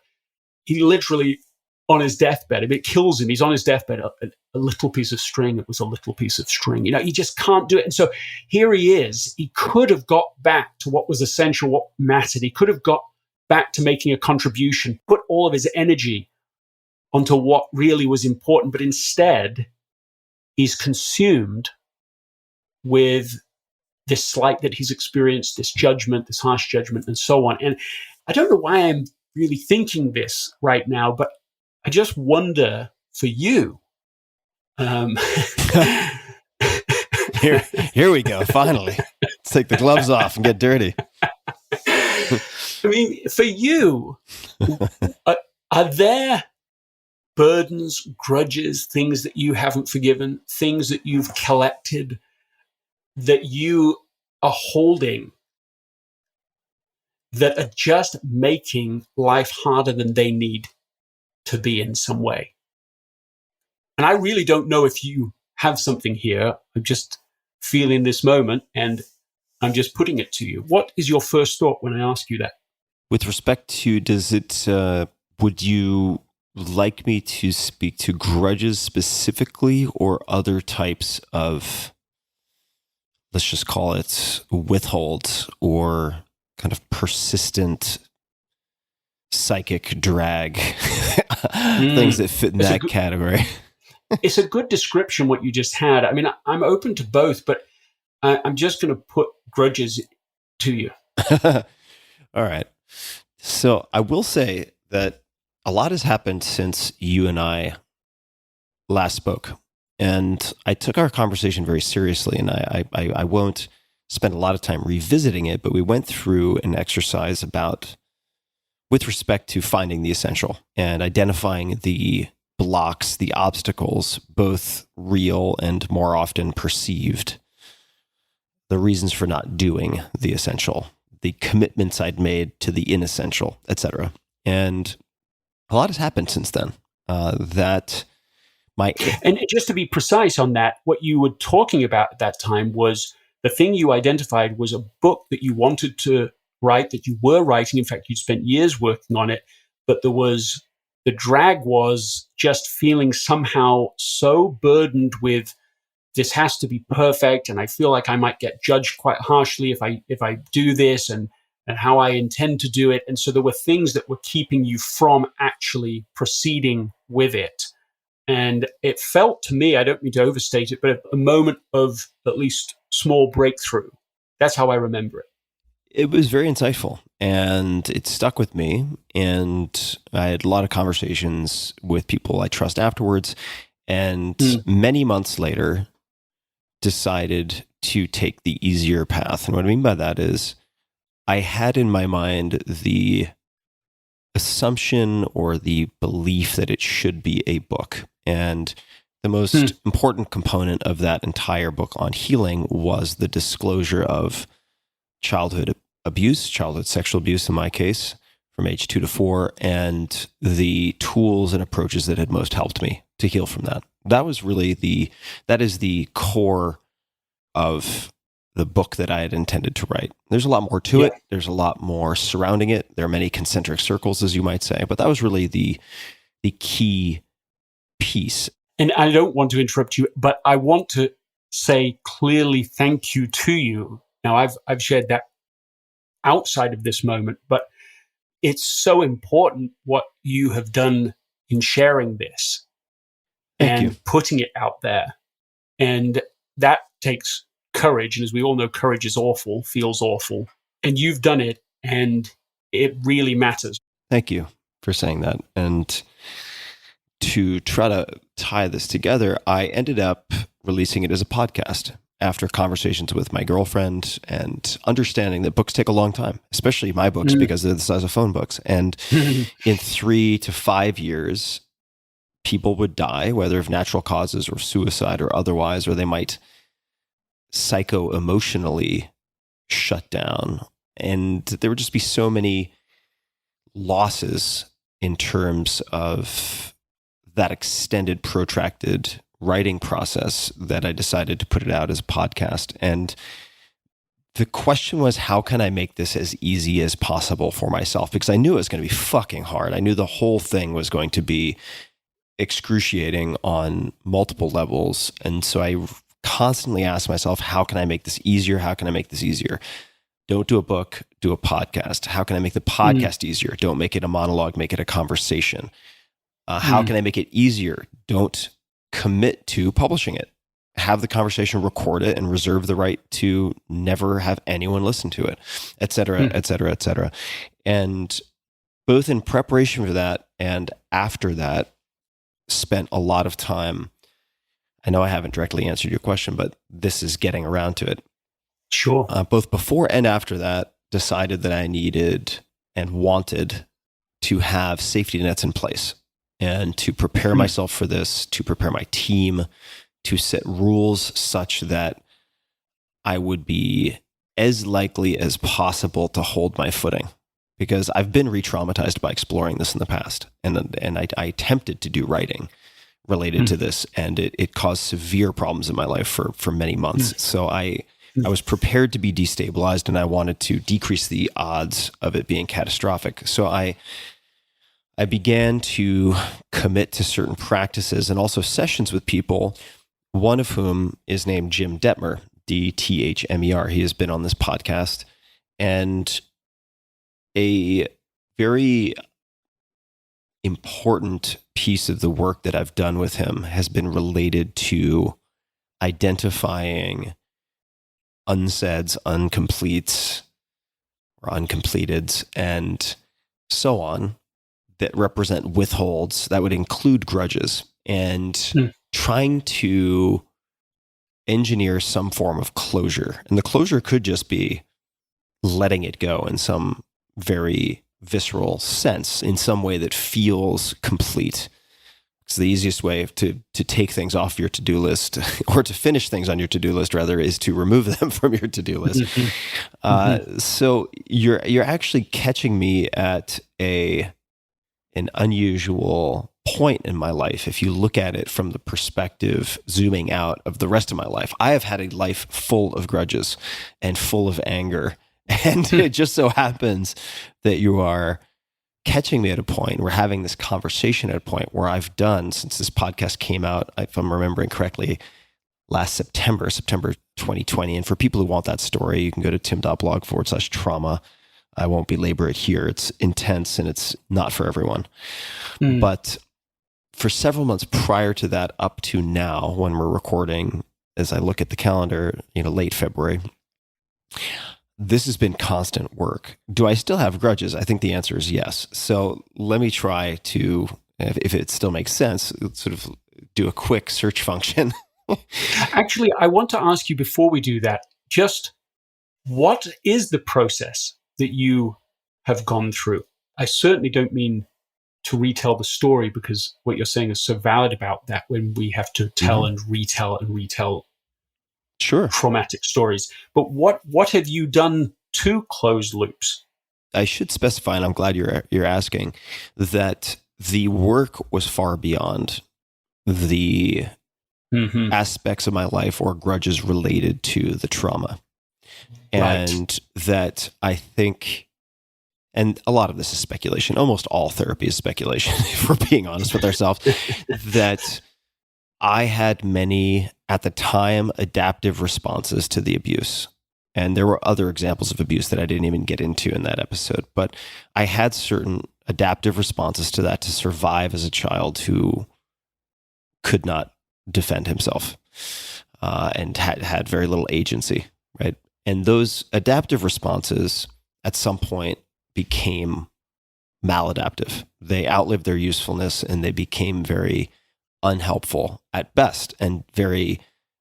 He literally, on his deathbed, it kills him. He's on his deathbed. A little piece of string. It was a little piece of string. You know, he just can't do it. And so here he is. He could have got back to what was essential, what mattered. He could have got back to making a contribution, put all of his energy onto what really was important. But instead, he's consumed with this slight that he's experienced, this judgment, this harsh judgment, and so on. And I don't know why I'm really thinking this right now, but I just wonder for you. Here we go. Finally, let's take the gloves off and get dirty. I mean, for you, are there burdens, grudges, things that you haven't forgiven, things that you've collected that you are holding that are just making life harder than they need to be in some way? And I really don't know if you have something here. I'm just feeling this moment and I'm just putting it to you. What is your first thought when I ask you that? With respect to, would you like me to speak to grudges specifically or other types of, let's just call it withhold or kind of persistent psychic drag, things that fit in that category? It's a good description what you just had. I mean, I'm open to both, but I'm just going to put grudges to you. All right. So I will say that a lot has happened since you and I last spoke. And I took our conversation very seriously, and I won't spend a lot of time revisiting it, but we went through an exercise with respect to finding the essential and identifying the blocks, the obstacles, both real and more often perceived, the reasons for not doing the essential, the commitments I'd made to the inessential, etc. And a lot has happened since then. And just to be precise on that, what you were talking about at that time was the thing you identified was a book that you wanted to write, that you were writing. In fact, you'd spent years working on it, but the drag was just feeling somehow so burdened with this has to be perfect, and I feel like I might get judged quite harshly if I do this, and how I intend to do it. And so there were things that were keeping you from actually proceeding with it. And it felt to me, I don't mean to overstate it, but a moment of at least small breakthrough. That's how I remember it. It was very insightful, and it stuck with me. And I had a lot of conversations with people I trust afterwards. And many months later, decided to take the easier path. And what I mean by that is I had in my mind the assumption or the belief that it should be a book. And the most important component of that entire book on healing was the disclosure of childhood abuse, childhood sexual abuse in my case, from age 2 to 4, and the tools and approaches that had most helped me to heal from that. That was really that is the core of the book that I had intended to write. There's a lot more to it. There's a lot more surrounding it. There are many concentric circles, as you might say, but that was really the key piece. And I don't want to interrupt you, but I want to say clearly thank you to you. Now, I've shared that outside of this moment, but it's so important what you have done in sharing this and putting it out there. And that takes courage. And as we all know, courage is awful, feels awful. And you've done it, and it really matters. Thank you for saying that. And to try to tie this together, I ended up releasing it as a podcast after conversations with my girlfriend and understanding that books take a long time, especially my books, because they're the size of phone books. And in 3 to 5 years, people would die, whether of natural causes or suicide or otherwise, or they might psycho-emotionally shut down. And there would just be so many losses in terms of that extended, protracted writing process that I decided to put it out as a podcast. And the question was, how can I make this as easy as possible for myself? Because I knew it was going to be fucking hard. I knew the whole thing was going to be excruciating on multiple levels. And so I constantly asked myself, how can I make this easier? How can I make this easier? Don't do a book, do a podcast. How can I make the podcast easier? Don't make it a monologue, make it a conversation. How can I make it easier? Don't commit to publishing it. Have the conversation, record it, and reserve the right to never have anyone listen to it, et cetera, et cetera, et cetera. And both in preparation for that and after that, spent a lot of time. I know I haven't directly answered your question, but this is getting around to it. Sure. Both before and after that, decided that I needed and wanted to have safety nets in place and to prepare myself for this, to prepare my team, to set rules such that I would be as likely as possible to hold my footing. Because I've been re-traumatized by exploring this in the past. And I attempted to do writing related to this, and it caused severe problems in my life for many months. So I was prepared to be destabilized, and I wanted to decrease the odds of it being catastrophic. So I began to commit to certain practices and also sessions with people, one of whom is named Jim Detmer, D-T-H-M-E-R. He has been on this podcast, and a very important piece of the work that I've done with him has been related to identifying unsaids, uncompletes, or uncompleteds, and so on, that represent withholds, that would include grudges, and trying to engineer some form of closure. And the closure could just be letting it go in some very visceral sense, in some way that feels complete. It's the easiest way to take things off your to-do list, or to finish things on your to-do list, rather, is to remove them from your to-do list. So you're actually catching me at an unusual point in my life. If you look at it from the perspective, zooming out, of the rest of my life, I have had a life full of grudges and full of anger. And it just so happens that you are catching me at a point, we're having this conversation at a point where I've done, since this podcast came out, if I'm remembering correctly, last September 2020. And for people who want that story, you can go to tim.blog /trauma. I won't belabor it here. It's intense and it's not for everyone. But for several months prior to that, up to now, when we're recording, as I look at the calendar, late February, this has been constant work. Do I still have grudges? I think the answer is yes. So let me try to, if it still makes sense, sort of do a quick search function. Actually, I want to ask you before we do that, just what is the process that you have gone through? I certainly don't mean to retell the story, because what you're saying is so valid about that, when we have to tell and retell traumatic stories. But what have you done to close loops? I should specify, and I'm glad you're asking, that the work was far beyond the aspects of my life or grudges related to the trauma. And that I think, and a lot of this is speculation, almost all therapy is speculation, if we're being honest with ourselves, that I had many, at the time, adaptive responses to the abuse. And there were other examples of abuse that I didn't even get into in that episode. But I had certain adaptive responses to that to survive as a child who could not defend himself and had very little agency, right? And those adaptive responses at some point became maladaptive. They outlived their usefulness, and they became very unhelpful at best, and very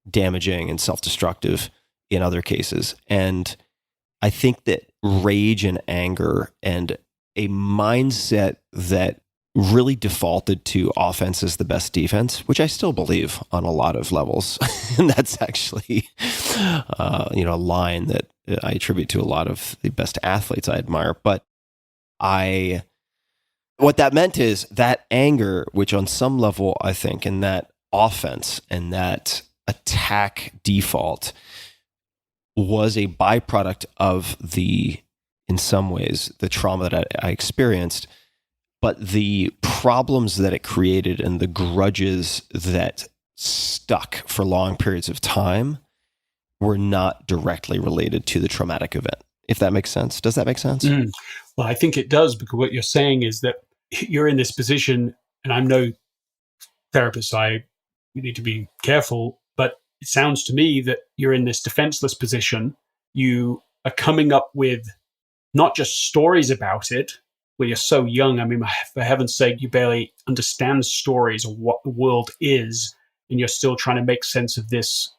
damaging and self-destructive in other cases. And I think that rage and anger and a mindset that really defaulted to offense is the best defense, which I still believe on a lot of levels. And that's actually, a line that I attribute to a lot of the best athletes I admire. But what that meant is that anger, which on some level, I think, in that offense and that attack default was a byproduct of in some ways, the trauma that I experienced, but the problems that it created and the grudges that stuck for long periods of time were not directly related to the traumatic event, if that makes sense. Does that make sense? Well, I think it does, because what you're saying is that you're in this position, and I'm no therapist, you need to be careful, but it sounds to me that you're in this defenseless position. You are coming up with not just stories about it, where you're so young. I mean, for heaven's sake, you barely understand stories or what the world is, and you're still trying to make sense of this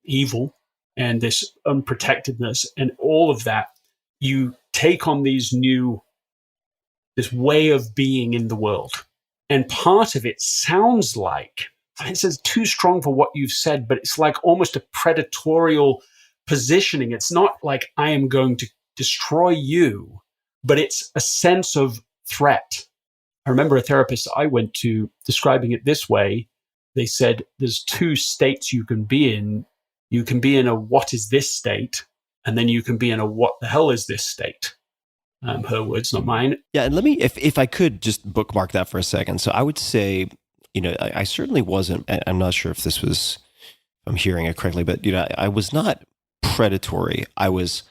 evil and this unprotectedness and all of that. You take on these new this way of being in the world. And part of it sounds like, it's too strong for what you've said, but it's like almost a predatorial positioning. It's not like I am going to destroy you, but it's a sense of threat. I remember a therapist I went to describing it this way. They said there's two states you can be in. You can be in a what is this state, and then you can be in a what the hell is this state. Her words, not mine. Yeah, and let me, if I could just bookmark that for a second. So I would say, I certainly wasn't, I'm not sure if this was, if I'm hearing it correctly, but, I was not predatory. I was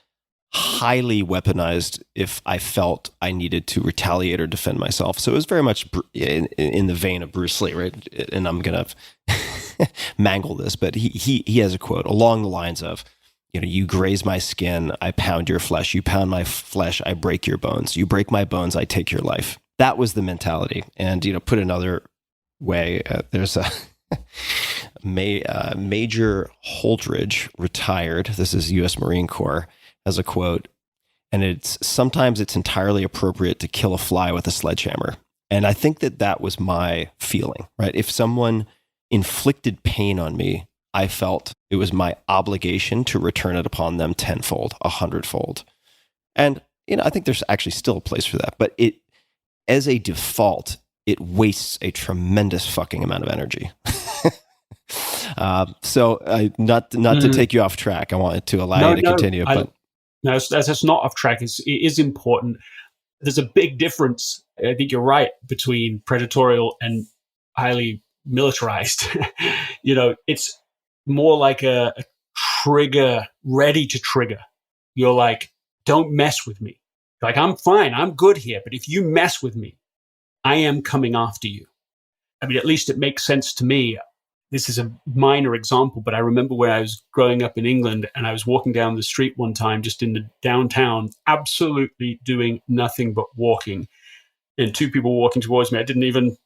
highly weaponized if I felt I needed to retaliate or defend myself. So it was very much in the vein of Bruce Lee, right? And I'm going to mangle this, but he has a quote along the lines of, you graze my skin, I pound your flesh. You pound my flesh, I break your bones. You break my bones, I take your life. That was the mentality. And, put another way, there's a Major Holdridge, retired, this is U.S. Marine Corps, has a quote, and sometimes it's entirely appropriate to kill a fly with a sledgehammer. And I think that was my feeling, right? If someone inflicted pain on me, I felt it was my obligation to return it upon them tenfold, 100-fold. And, I think there's actually still a place for that. But as a default, it wastes a tremendous fucking amount of energy. So not to take you off track, I wanted to allow you to continue. But no, that's not off track. It is important. There's a big difference. I think you're right, between predatorial and highly militarized. It's more like a trigger, ready to trigger. You're like, don't mess with me. Like, I'm fine, I'm good here, but if you mess with me, I am coming after you. I mean, at least it makes sense to me. This is a minor example, but I remember when I was growing up in England and I was walking down the street one time, just in the downtown, absolutely doing nothing but walking. And two people walking towards me. I didn't even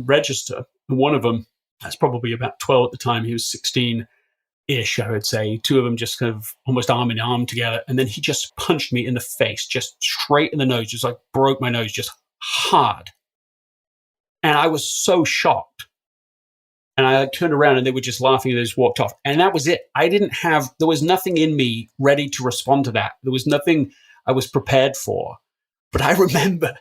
register. And one of them, that's probably about 12 at the time. He was 16-ish, I would say. Two of them just kind of almost arm in arm together. And then he just punched me in the face, just straight in the nose, just like broke my nose, just hard. And I was so shocked. And I turned around and they were just laughing and they just walked off. And that was it. There was nothing in me ready to respond to that. There was nothing I was prepared for. But I remember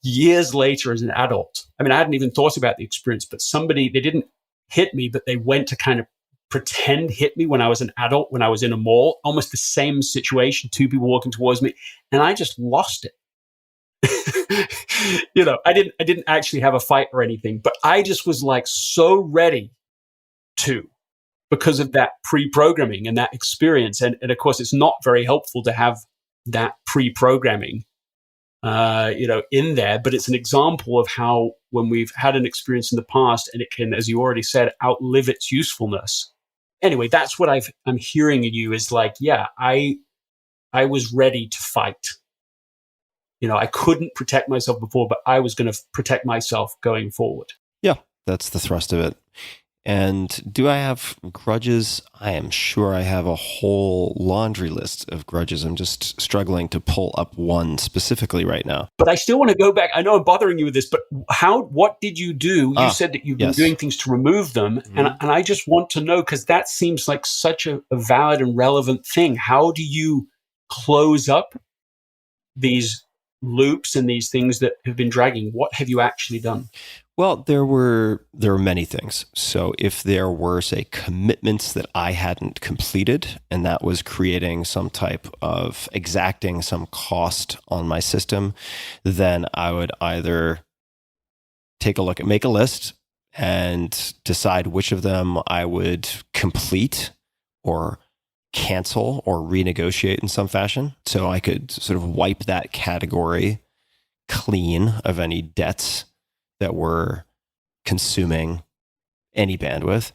years later as an adult, I mean, I hadn't even thought about the experience, but they didn't hit me, but they went to kind of pretend hit me when I was an adult, when I was in a mall, almost the same situation, two people walking towards me, and I just lost it. I didn't actually have a fight or anything, but I just was like so ready to, because of that pre-programming and that experience. And of course, it's not very helpful to have that pre-programming in there, but it's an example of how when we've had an experience in the past and it can, as you already said, outlive its usefulness. Anyway, that's what I'm hearing in you is like, yeah, I was ready to fight. I couldn't protect myself before, but I was going to protect myself going forward. Yeah, that's the thrust of it. And do I have grudges? I am sure I have a whole laundry list of grudges. I'm just struggling to pull up one specifically right now. But I still want to go back. I know I'm bothering you with this, but what did you do? You said that you've been doing things to remove them. Mm-hmm. And I just want to know, because that seems like such a valid and relevant thing. How do you close up these loops and these things that have been dragging? What have you actually done? Well, there were many things. So if there were, say, commitments that I hadn't completed, and that was creating some type of exacting some cost on my system, then I would either make a list and decide which of them I would complete or cancel or renegotiate in some fashion. So I could sort of wipe that category clean of any debts that were consuming any bandwidth.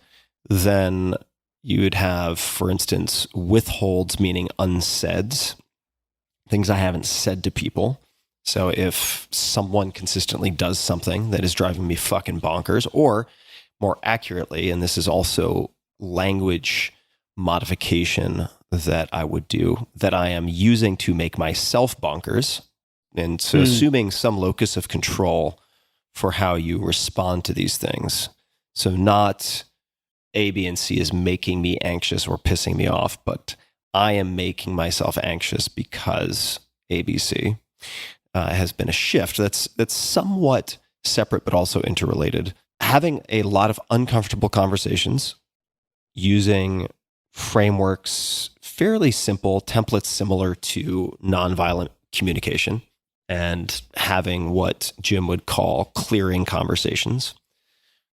Then you would have, for instance, withholds, meaning unsaids, things I haven't said to people. So if someone consistently does something that is driving me fucking bonkers, or more accurately, and this is also language modification that I would do, that I am using to make myself bonkers, And so assuming some locus of control for how you respond to these things. So not A, B, and C is making me anxious or pissing me off, but I am making myself anxious because A, B, C has been a shift. That's somewhat separate, but also interrelated. Having a lot of uncomfortable conversations using frameworks, fairly simple templates similar to nonviolent communication, and having what Jim would call clearing conversations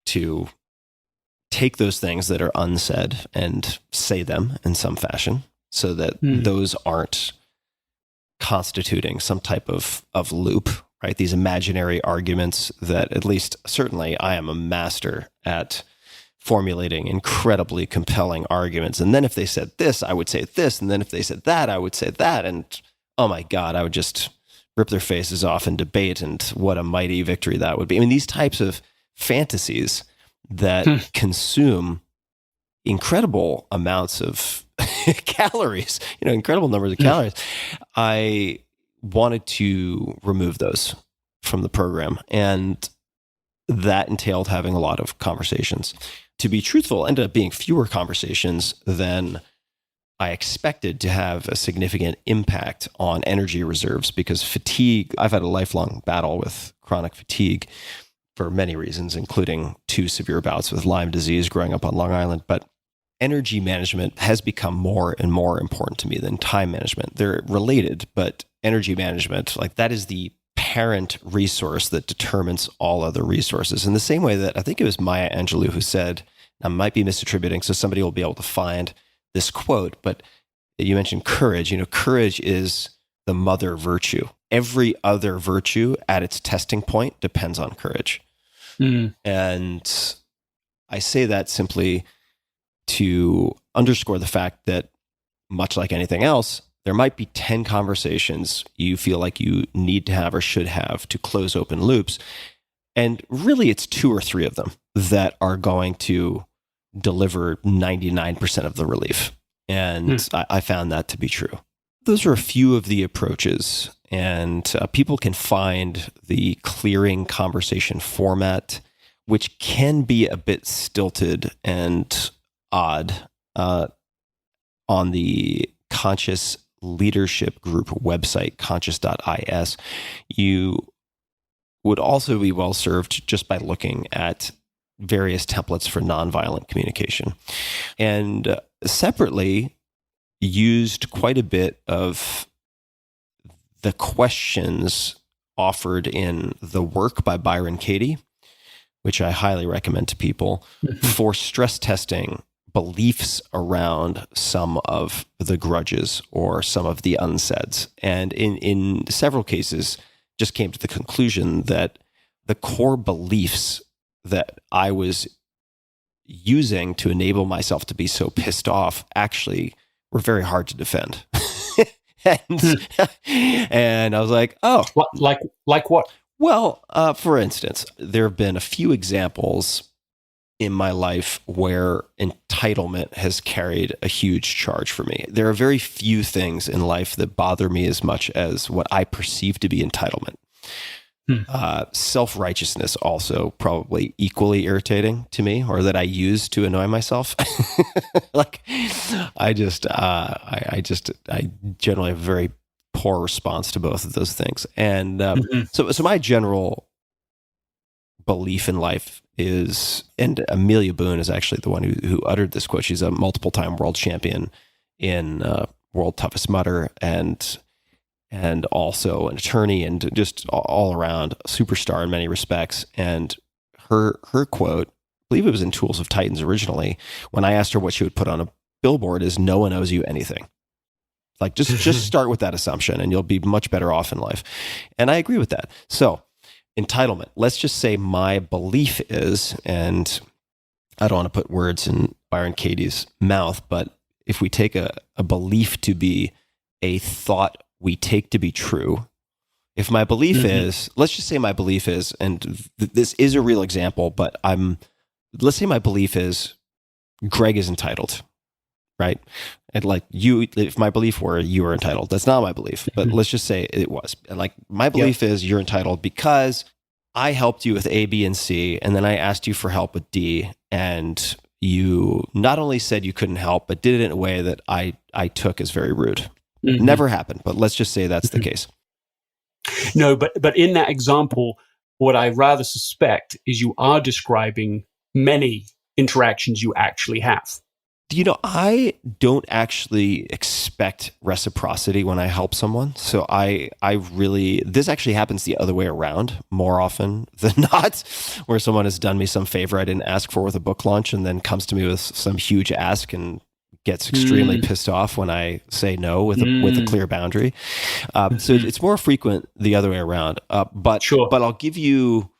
to take those things that are unsaid and say them in some fashion so that those aren't constituting some type of loop, right? These imaginary arguments that, at least certainly, I am a master at formulating incredibly compelling arguments. And then if they said this, I would say this. And then if they said that, I would say that. And oh my God, I would just rip their faces off in debate, and what a mighty victory that would be. I mean, these types of fantasies that consume incredible amounts of calories, incredible numbers of calories. I wanted to remove those from the program, and that entailed having a lot of conversations. To be truthful, ended up being fewer conversations than I expected to have a significant impact on energy reserves, because fatigue, I've had a lifelong battle with chronic fatigue for many reasons, including 2 severe bouts with Lyme disease growing up on Long Island. But energy management has become more and more important to me than time management. They're related, but energy management, like, that is the parent resource that determines all other resources. In the same way that I think it was Maya Angelou who said, I might be misattributing, so somebody will be able to find this quote, but you mentioned courage. Courage is the mother virtue. Every other virtue at its testing point depends on courage. And I say that simply to underscore the fact that, much like anything else, there might be 10 conversations you feel like you need to have or should have to close open loops. And really, it's 2 or 3 of them that are going to deliver 99% of the relief. And I found that to be true. Those are a few of the approaches, and people can find the clearing conversation format, which can be a bit stilted and odd, on the Conscious Leadership Group website, conscious.is. You would also be well served just by looking at various templates for nonviolent communication. And separately, used quite a bit of the questions offered in The Work by Byron Katie, which I highly recommend to people, for stress testing beliefs around some of the grudges or some of the unsaids. And in several cases, just came to the conclusion that the core beliefs that I was using to enable myself to be so pissed off actually were very hard to defend. and I was like, oh. Like what? Well, for instance, there have been a few examples in my life where entitlement has carried a huge charge for me. There are very few things in life that bother me as much as what I perceive to be entitlement. Self-righteousness also probably equally irritating to me, or that I use to annoy myself. Like, I generally have a very poor response to both of those things. And so my general belief in life is, and Amelia Boone is actually the one who uttered this quote. She's a multiple-time world champion in World Toughest Mudder, and also an attorney, and just all around a superstar in many respects. And her quote, I believe it was in Tools of Titans originally, when I asked her what she would put on a billboard, is, "No one owes you anything." Like, just start with that assumption and you'll be much better off in life. And I agree with that. So entitlement, let's just say my belief is, and I don't want to put words in Byron Katie's mouth, but if we take a belief to be a thought we take to be true, if my belief is, let's just say my belief is, and this is a real example, but let's say my belief is Greg is entitled. right? And like if my belief were you were entitled, that's not my belief, but let's just say it was. And like my belief is you're entitled because I helped you with A, B, and C, and then I asked you for help with D, and you not only said you couldn't help, but did it in a way that I took as very rude. Never happened, but let's just say that's the case. No, but in that example, what I rather suspect is you are describing many interactions you actually have. You know, I don't actually expect reciprocity when I help someone. So this actually happens the other way around more often than not, where someone has done me some favor I didn't ask for with a book launch and then comes to me with some huge ask and gets extremely pissed off when I say no with a clear boundary. So it's more frequent the other way around. But I'll give you,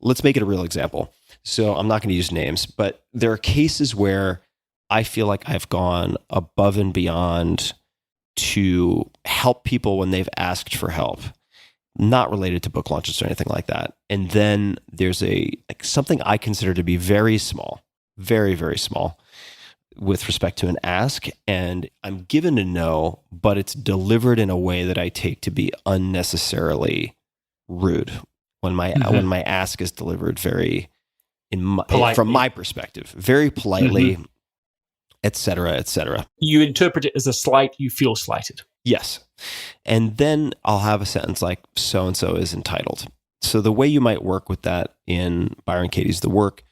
let's make it a real example. So I'm not going to use names, but there are cases where I feel like I've gone above and beyond to help people when they've asked for help, not related to book launches or anything like that. And then there's something I consider to be very small, very, very small with respect to an ask. And I'm given a no, but it's delivered in a way that I take to be unnecessarily rude when my ask is delivered very, from my perspective, very politely, et cetera, et cetera. You interpret it as a slight, you feel slighted. Yes. And then I'll have a sentence like, so-and-so is entitled. So the way you might work with that in Byron Katie's The Work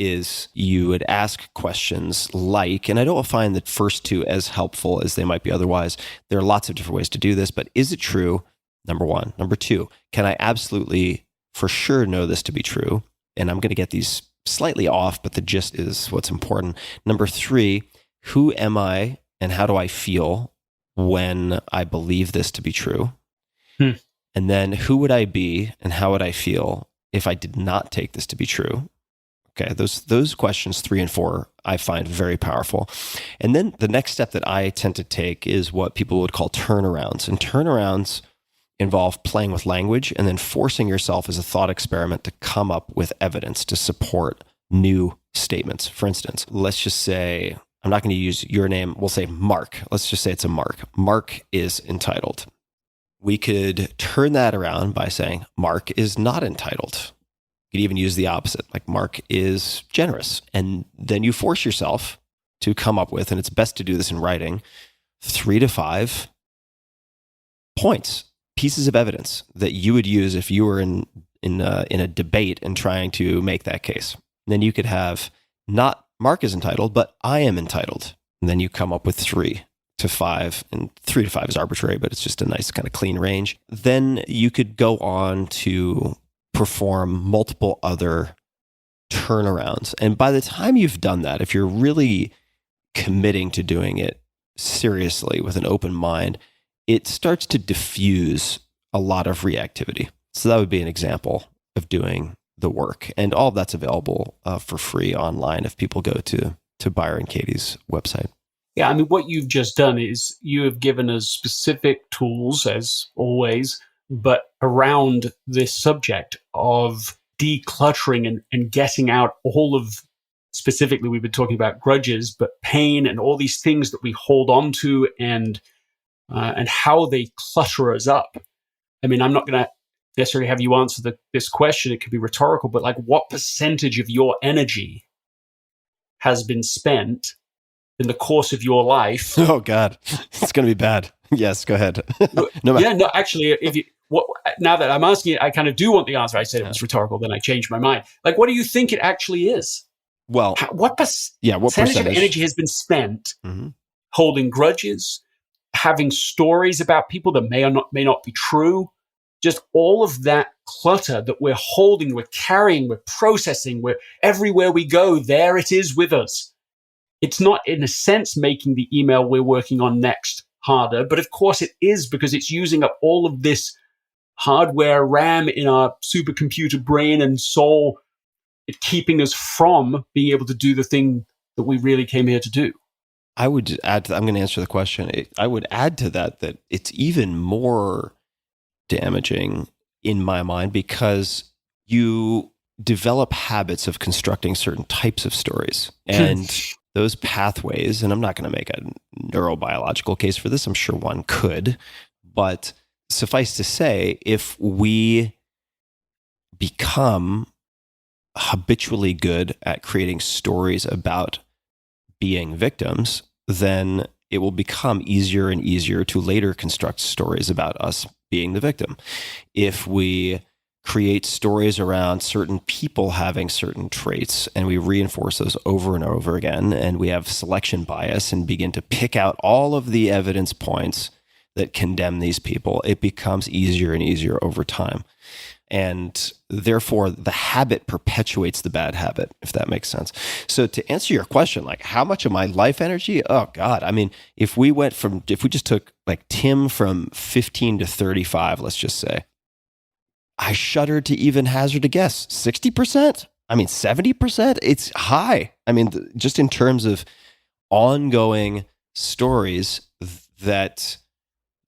is you would ask questions like, and I don't find the first two as helpful as they might be otherwise. There are lots of different ways to do this, but is it true? Number one. Number two, can I absolutely for sure know this to be true? And I'm going to get these slightly off, but the gist is what's important. Number three, who am I and how do I feel when I believe this to be true? And then who would I be and how would I feel if I did not take this to be true? Okay, those questions 3 and 4 I find very powerful. And then the next step that I tend to take is what people would call turnarounds. And turnarounds involve playing with language and then forcing yourself as a thought experiment to come up with evidence to support new statements. For instance, let's just say, I'm not going to use your name, we'll say Mark. Let's just say it's a Mark. Mark is entitled. We could turn that around by saying Mark is not entitled. You could even use the opposite, like Mark is generous. And then you force yourself to come up with, and it's best to do this in writing, 3 to 5 points, pieces of evidence that you would use if you were in a debate and trying to make that case. And then you could have not Mark is entitled, but I am entitled. And then you come up with 3 to 5, and 3 to 5 is arbitrary, but it's just a nice kind of clean range. Then you could go on to perform multiple other turnarounds. And by the time you've done that, if you're really committing to doing it seriously with an open mind, it starts to diffuse a lot of reactivity. So that would be an example of doing the work. And all of that's available for free online if people go to Byron Katie's website. Yeah, I mean, what you've just done is you have given us specific tools, as always, but around this subject of decluttering and getting out all of, specifically, we've been talking about grudges, but pain and all these things that we hold on to and how they clutter us up. I mean, I'm not going to necessarily have you answer this question. It could be rhetorical, but like, what percentage of your energy has been spent in the course of your life? Oh God, it's going to be bad. Yes, go ahead. Actually, now that I'm asking it, I kind of do want the answer. I said it was rhetorical, then I changed my mind. Like, what do you think it actually is? Well, what percentage of energy has been spent holding grudges, having stories about people that may not be true? Just all of that clutter that we're holding, we're carrying, we're processing, we're everywhere we go, there it is with us. It's not, in a sense, making the email we're working on next harder, but of course it is, because it's using up all of this hardware RAM in our supercomputer brain and soul, keeping us from being able to do the thing that we really came here to do. I would add to that, I'm going to answer the question. I would add to that it's even more damaging in my mind because you develop habits of constructing certain types of stories. And those pathways, and I'm not going to make a neurobiological case for this, I'm sure one could, but suffice to say, if we become habitually good at creating stories about being victims, then it will become easier and easier to later construct stories about us being the victim. If we create stories around certain people having certain traits and we reinforce those over and over again, and we have selection bias and begin to pick out all of the evidence points that condemn these people, it becomes easier and easier over time. And therefore, the habit perpetuates the bad habit, if that makes sense. So to answer your question, like how much of my life energy? Oh God. I mean, if we just took like Tim from 15 to 35, let's just say, I shudder to even hazard a guess, 60%? I mean, 70%? It's high. I mean, just in terms of ongoing stories that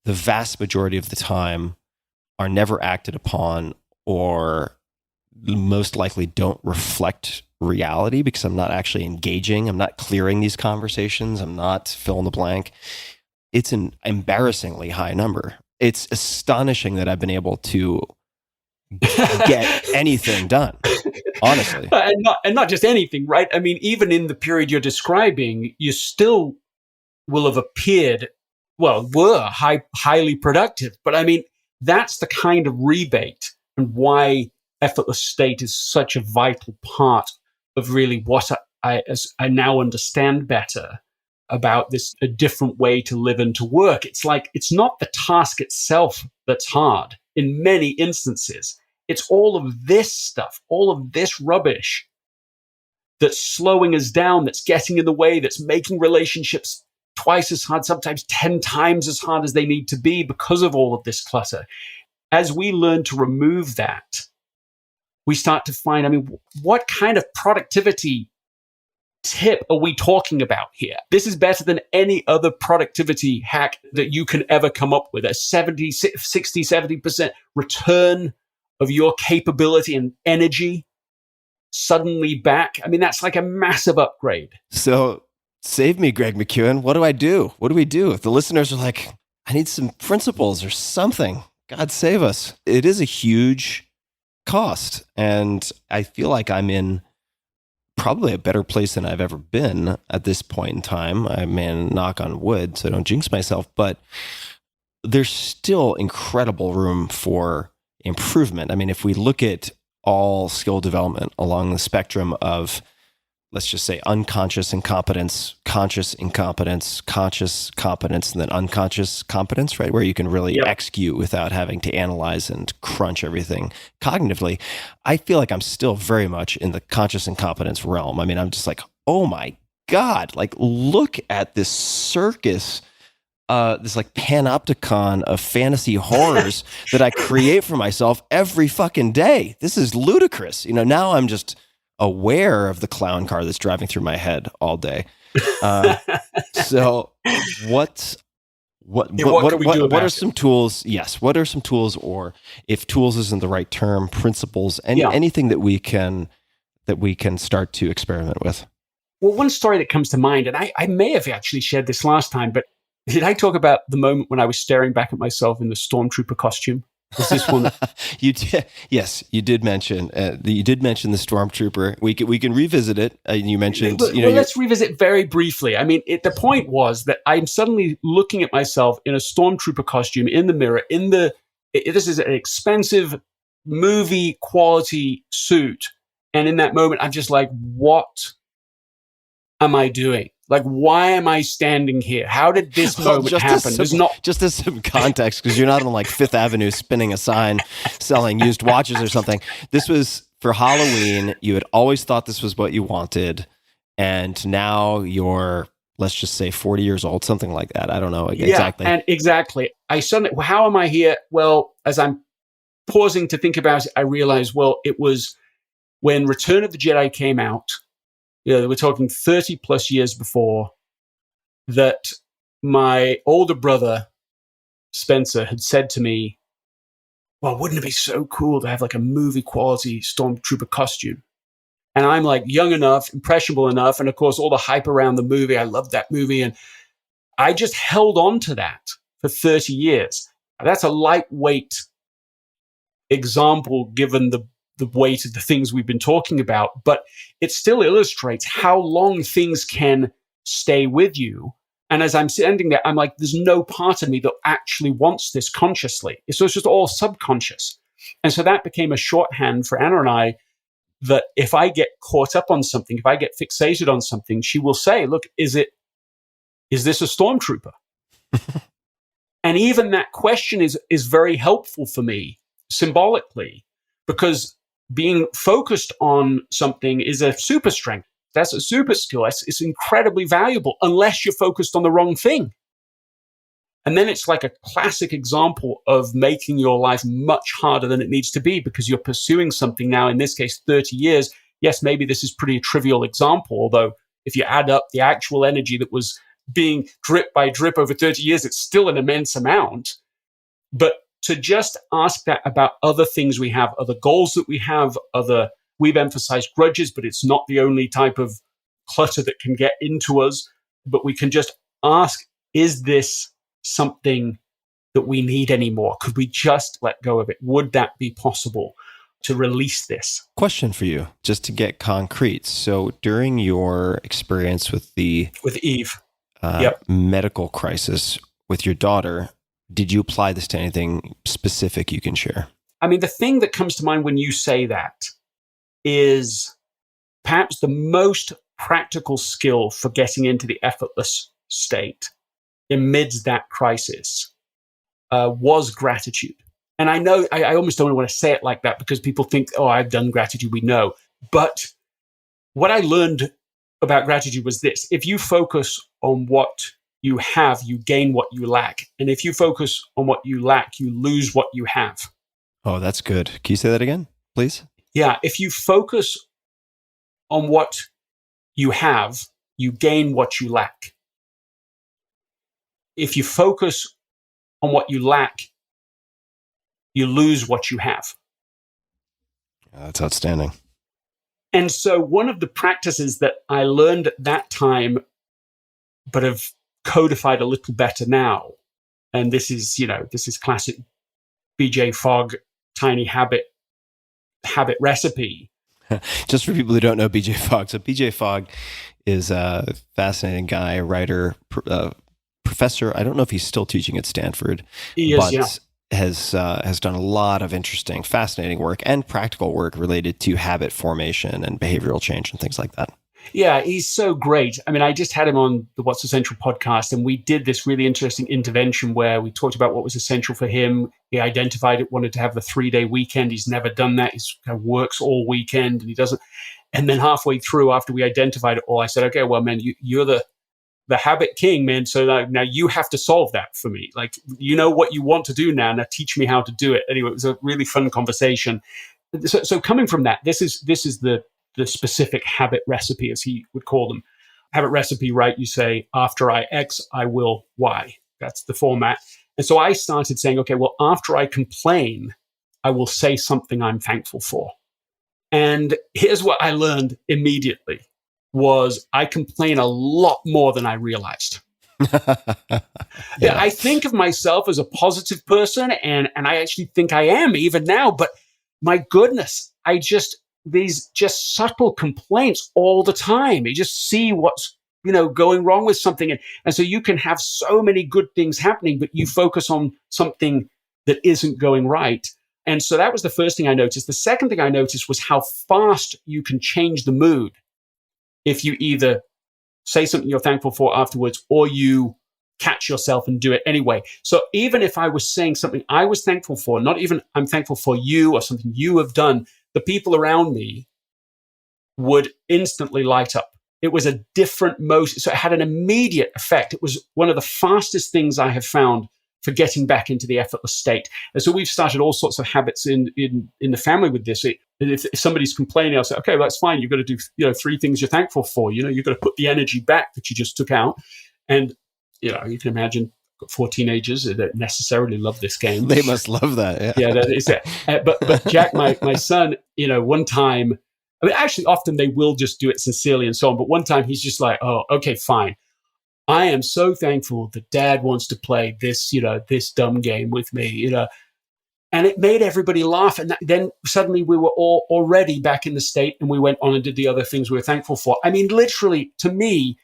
the vast majority of the time are never acted upon or most likely don't reflect reality because I'm not actually engaging. I'm not clearing these conversations. I'm not fill in the blank. It's an embarrassingly high number. It's astonishing that I've been able to get anything done, honestly. And not just anything, right? I mean, even in the period you're describing, you still will have appeared, well, were highly productive. But I mean, that's the kind of rebate and why effortless state is such a vital part of really what I now understand better about this, a different way to live and to work. It's like, it's not the task itself that's hard in many instances. It's all of this stuff, all of this rubbish that's slowing us down, that's getting in the way, that's making relationships twice as hard, sometimes 10 times as hard as they need to be because of all of this clutter. As we learn to remove that, we start to find, I mean, what kind of productivity tip are we talking about here? This is better than any other productivity hack that you can ever come up with. A 70, 60, 70% return of your capability and energy suddenly back. I mean, that's like a massive upgrade. So save me, Greg McKeown. What do I do? What do we do? If the listeners are like, I need some principles or something, God save us. It is a huge cost. And I feel like I'm in probably a better place than I've ever been at this point in time. I mean, knock on wood, so I don't jinx myself, but there's still incredible room for improvement. I mean, if we look at all skill development along the spectrum of, let's just say, unconscious incompetence, conscious incompetence, conscious competence, and then unconscious competence, right? Where you can really execute without having to analyze and crunch everything cognitively. I feel like I'm still very much in the conscious incompetence realm. I mean, I'm just like, oh my God, like look at this circus, this like panopticon of fantasy horrors that I create for myself every fucking day. This is ludicrous. You know, now I'm just aware of the clown car that's driving through my head all day. So what are some tools? Yes. What are some tools, or if tools isn't the right term, principles, anything that we can start to experiment with? Well, one story that comes to mind, and I may have actually shared this last time, but did I talk about the moment when I was staring back at myself in the stormtrooper costume? Was this one? You did, yes, you did mention the stormtrooper. We can revisit it. You mentioned, let's revisit very briefly. I mean, the point was that I'm suddenly looking at myself in a stormtrooper costume in the mirror. This is an expensive movie quality suit, and in that moment, I'm just like, what am I doing? Like, why am I standing here? How did this moment happen? Just as some context, because you're not on like Fifth Avenue spinning a sign selling used watches or something. This was for Halloween. You had always thought this was what you wanted. And now you're, let's just say 40 years old, something like that. I don't know exactly. And exactly. How am I here? Well, as I'm pausing to think about it, I realized, well, it was when Return of the Jedi came out. We're talking 30 plus years before that. My older brother, Spencer, had said to me, well, wouldn't it be so cool to have like a movie quality stormtrooper costume? And I'm like young enough, impressionable enough. And of course, all the hype around the movie. I love that movie. And I just held on to that for 30 years. That's a lightweight example given the weight of the things we've been talking about, but it still illustrates how long things can stay with you. And as I'm standing there, I'm like, there's no part of me that actually wants this consciously. So it's just all subconscious. And so that became a shorthand for Anna and I, that if I get caught up on something, if I get fixated on something, she will say, look, is this a stormtrooper? And even that question is very helpful for me symbolically, because being focused on something is a super strength. That's a super skill. It's incredibly valuable unless you're focused on the wrong thing. And then it's like a classic example of making your life much harder than it needs to be because you're pursuing something now, in this case, 30 years. Yes, maybe this is pretty trivial example, although if you add up the actual energy that was being drip by drip over 30 years, it's still an immense amount. But to just ask that about other things we have, other goals that we have, we've emphasized grudges, but it's not the only type of clutter that can get into us. But we can just ask, is this something that we need anymore? Could we just let go of it? Would that be possible to release this? Question for you, just to get concrete. So during your experience with Eve, medical crisis with your daughter, did you apply this to anything specific you can share? I mean, the thing that comes to mind when you say that is perhaps the most practical skill for getting into the effortless state amidst that crisis was gratitude. And I know I almost don't want to say it like that because people think, oh, I've done gratitude, we know. But what I learned about gratitude was this: if you focus on what you have, you gain what you lack. And if you focus on what you lack, you lose what you have. Oh, that's good. Can you say that again, please? Yeah. If you focus on what you have, you gain what you lack. If you focus on what you lack, you lose what you have. That's outstanding. And so one of the practices that I learned at that time, but have codified a little better now, and this is classic BJ Fogg tiny habit recipe. Just for people who don't know BJ Fogg. So BJ Fogg is a fascinating guy, writer, professor. I don't know if he's still teaching at Stanford, but has done a lot of interesting, fascinating work and practical work related to habit formation and behavioral change and things like that. Yeah, he's so great. I mean, I just had him on the What's Essential podcast, and we did this really interesting intervention where we talked about what was essential for him. He identified it, wanted to have the 3-day weekend. He's never done that. He kind of works all weekend, and he doesn't. And then halfway through, after we identified it all, I said, okay, well, man, you're the habit king, man. So now you have to solve that for me. Like, you know what you want to do now. Now teach me how to do it. Anyway, it was a really fun conversation. So coming from that, this is the specific habit recipe, as he would call them. Habit recipe, right? You say, after I X, I will Y. That's the format. And so I started saying, okay, well, after I complain, I will say something I'm thankful for. And here's what I learned immediately was I complain a lot more than I realized. Yeah. I think of myself as a positive person, and I actually think I am even now, but my goodness, these just subtle complaints all the time. You just see what's, going wrong with something. And so you can have so many good things happening, but you focus on something that isn't going right. And so that was the first thing I noticed. The second thing I noticed was how fast you can change the mood if you either say something you're thankful for afterwards or you catch yourself and do it anyway. So even if I was saying something I was thankful for, not even I'm thankful for you or something you have done, the people around me would instantly light up. It was a different motion. So it had an immediate effect. It was one of the fastest things I have found for getting back into the effortless state. And so we've started all sorts of habits in the family with this. If somebody's complaining, I'll say, okay, well, that's fine. You've got to do 3 things you're thankful for. You've got to put the energy back that you just took out. And, you can imagine I've got 4 teenagers that necessarily love this game. They must love that. Yeah, that is it. But Jack, my son, one time, I mean, actually, often they will just do it sincerely and so on. But one time he's just like, oh, okay, fine. I am so thankful that Dad wants to play this, this dumb game with me, And it made everybody laugh. And then suddenly we were all already back in the state and we went on and did the other things we were thankful for. I mean, literally, to me,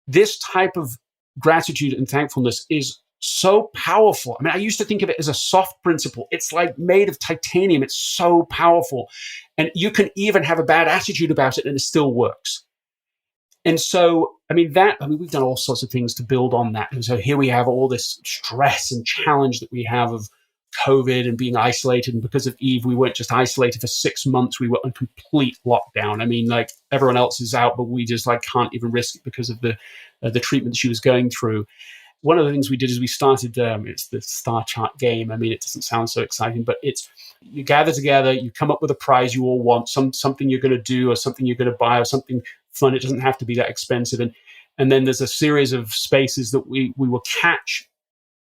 this type of gratitude and thankfulness is so powerful. I mean, I used to think of it as a soft principle. It's like made of titanium. It's so powerful. And you can even have a bad attitude about it and it still works. And so, we've done all sorts of things to build on that. And so here we have all this stress and challenge that we have of COVID and being isolated. And because of Eve, we weren't just isolated for 6 months. We were on complete lockdown. I mean, like everyone else is out, but we just can't even risk it because of the treatment that she was going through. One of the things we did is we started, it's the star chart game. I mean, it doesn't sound so exciting, but it's you gather together, you come up with a prize you all want, something you're going to do or something you're going to buy or something fun. It doesn't have to be that expensive. And then there's a series of spaces that we will catch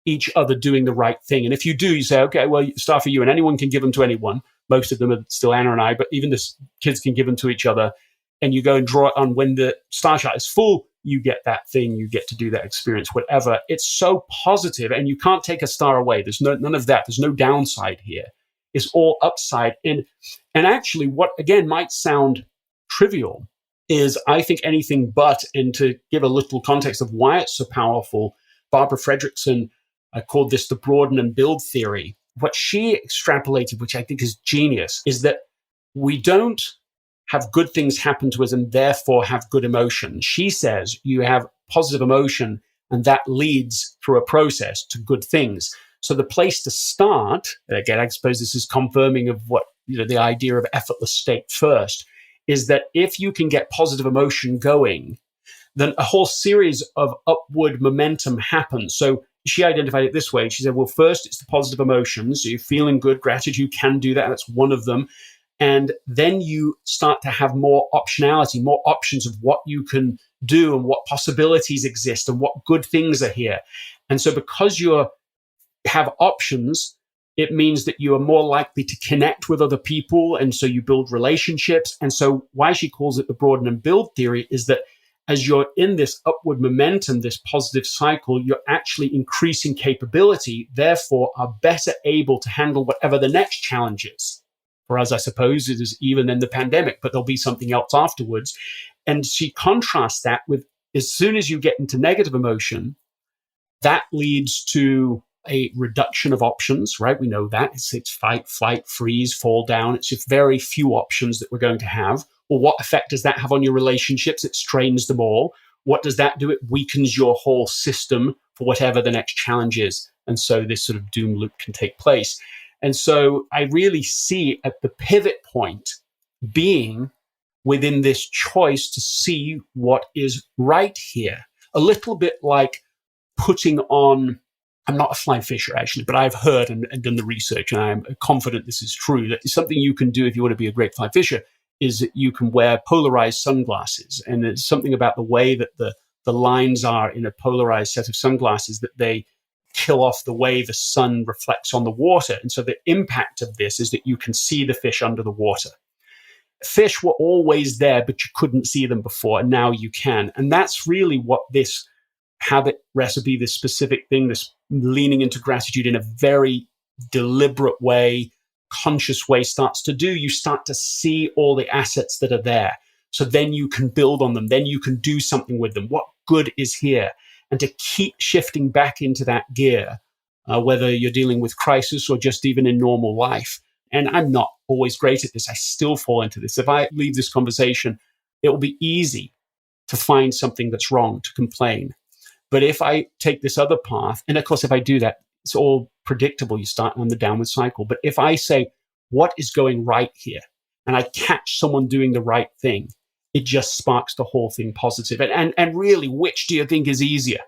each other doing the right thing. And if you do, you say, okay, well, star for you, and anyone can give them to anyone. Most of them are still Anna and I, but even the kids can give them to each other. And you go and draw it on when the star chart is full, you get that thing, you get to do that experience, whatever. It's so positive, and you can't take a star away. There's none of that. There's no downside here. It's all upside. And actually, what again might sound trivial is, I think, anything but. And to give a little context of why it's so powerful, Barbara Fredrickson called this the broaden and build theory. What she extrapolated, which I think is genius, is that we don't have good things happen to us and therefore have good emotion. She says you have positive emotion and that leads through a process to good things. So the place to start, again, I suppose this is confirming of what, the idea of effortless state first, is that if you can get positive emotion going, then a whole series of upward momentum happens. So she identified it this way. She said, well, first, it's the positive emotions. So you're feeling good, gratitude can do that. That's one of them. And then you start to have more optionality, more options of what you can do and what possibilities exist and what good things are here. And so because you have options, it means that you are more likely to connect with other people. And so you build relationships. And so why she calls it the broaden and build theory is that as you're in this upward momentum, this positive cycle, you're actually increasing capability, therefore are better able to handle whatever the next challenge is. For us, I suppose it is even in the pandemic, but there'll be something else afterwards. And she contrasts that with, as soon as you get into negative emotion, that leads to a reduction of options, right? We know that. It's fight, flight, freeze, fall down. It's just very few options that we're going to have. Well, what effect does that have on your relationships? It strains them all. What does that do? It weakens your whole system for whatever the next challenge is. And so this sort of doom loop can take place. And so I really see at the pivot point being within this choice to see what is right here. A little bit like putting on, I'm not a fly fisher actually, but I've heard and done the research, and I'm confident this is true, that something you can do if you want to be a great fly fisher is that you can wear polarized sunglasses. And there's something about the way that the lines are in a polarized set of sunglasses that they kill off the way the sun reflects on the water. And so the impact of this is that you can see the fish under the water. Fish were always there, but you couldn't see them before, and now you can. And that's really what this habit recipe, this specific thing, this leaning into gratitude in a very deliberate way, conscious way starts to do. You start to see all the assets that are there. So then you can build on them. Then you can do something with them. What good is here? And to keep shifting back into that gear, whether you're dealing with crisis or just even in normal life. And I'm not always great at this. I still fall into this. If I leave this conversation, it will be easy to find something that's wrong, to complain. But if I take this other path, and of course, if I do that, it's all predictable. You start on the downward cycle. But if I say, what is going right here? And I catch someone doing the right thing, it just sparks the whole thing positive. And really, which do you think is easier?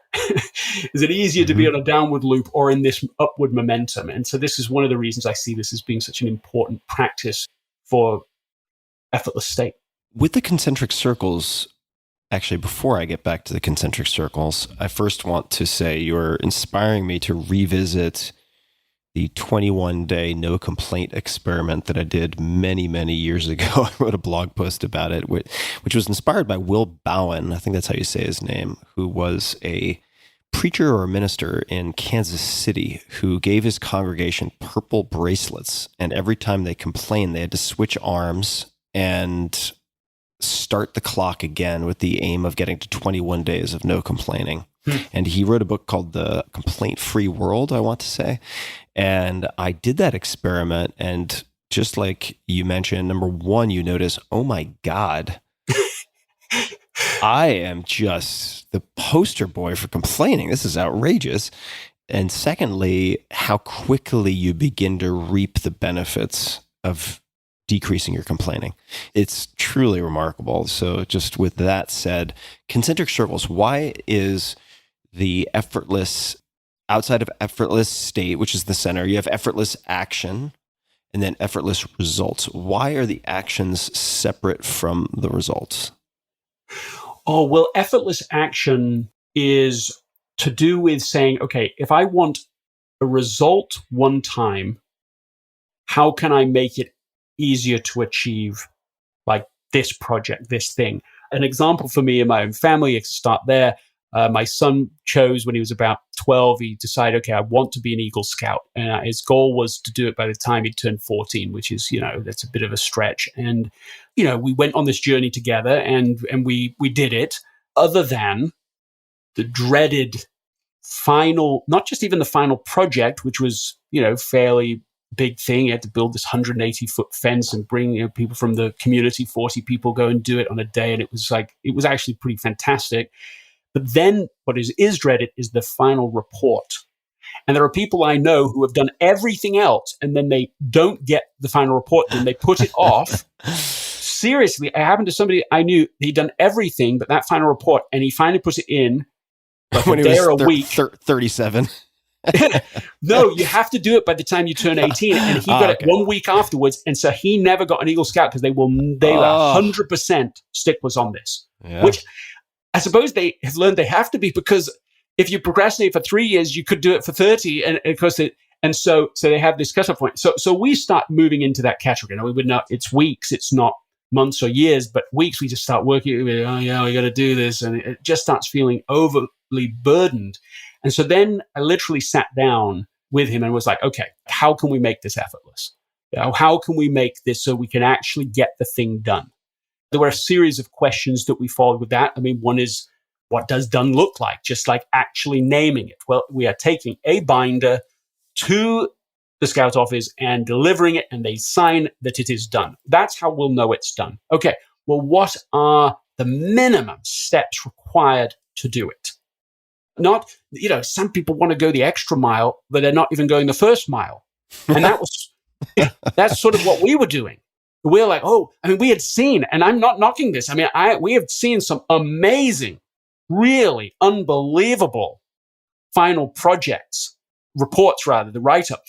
Is it easier to be on a downward loop or in this upward momentum? And so this is one of the reasons I see this as being such an important practice for effortless state. With the concentric circles, actually, before I get back to the concentric circles, I first want to say you're inspiring me to revisit the 21-day no complaint experiment that I did many, many years ago. I wrote a blog post about it, which was inspired by Will Bowen. I think that's how you say his name, who was a preacher or a minister in Kansas City who gave his congregation purple bracelets. And every time they complained, they had to switch arms and start the clock again with the aim of getting to 21 days of no complaining. And he wrote a book called The Complaint-Free World, I want to say. And I did that experiment. And just like you mentioned, number one, you notice, oh my God, I am just the poster boy for complaining. This is outrageous. And secondly, how quickly you begin to reap the benefits of decreasing your complaining. It's truly remarkable. So just with that said, concentric circles, why is the effortless, outside of effortless state, which is the center, you have effortless action and then effortless results. Why are the actions separate from the results? Oh, well, effortless action is to do with saying, okay, if I want a result one time, how can I make it easier to achieve, like this project, this thing? An example for me in my own family, I start there. My son chose when he was about 12, he decided, okay, I want to be an Eagle Scout. And his goal was to do it by the time he turned 14, which is, that's a bit of a stretch. And, we went on this journey together and we did it, other than the dreaded final, not just even the final project, which was, fairly big thing. You had to build this 180-foot fence and bring people from the community, 40 people, go and do it on a day. And it was actually pretty fantastic. But then what is dreaded is the final report. And there are people I know who have done everything else and then they don't get the final report and they put it off. Seriously, it happened to somebody I knew. He'd done everything but that final report, and he finally put it in like when a day or a week. 37. No, you have to do it by the time you turn 18. And he got it 1 week afterwards. And so he never got an Eagle Scout because they were 100% sticklers on this, which I suppose they have learned they have to be, because if you procrastinate for 3 years, you could do it for 30. And of course, so they have this cutoff point. So we start moving into that category. We would not, it's weeks, it's not months or years, but weeks. We just start working. We got to do this. And it just starts feeling overly burdened. And so then I literally sat down with him and was like, okay, how can we make this effortless? How can we make this so we can actually get the thing done? There were a series of questions that we followed with that. I mean, one is, what does done look like? Just like actually naming it. Well, we are taking a binder to the Scout office and delivering it, and they sign that it is done. That's how we'll know it's done. Okay, well, what are the minimum steps required to do it? Not, some people want to go the extra mile, but they're not even going the first mile. And that's sort of what we were doing. We're like, we had seen, and I'm not knocking this. We have seen some amazing, really unbelievable final projects, reports rather, the write-up.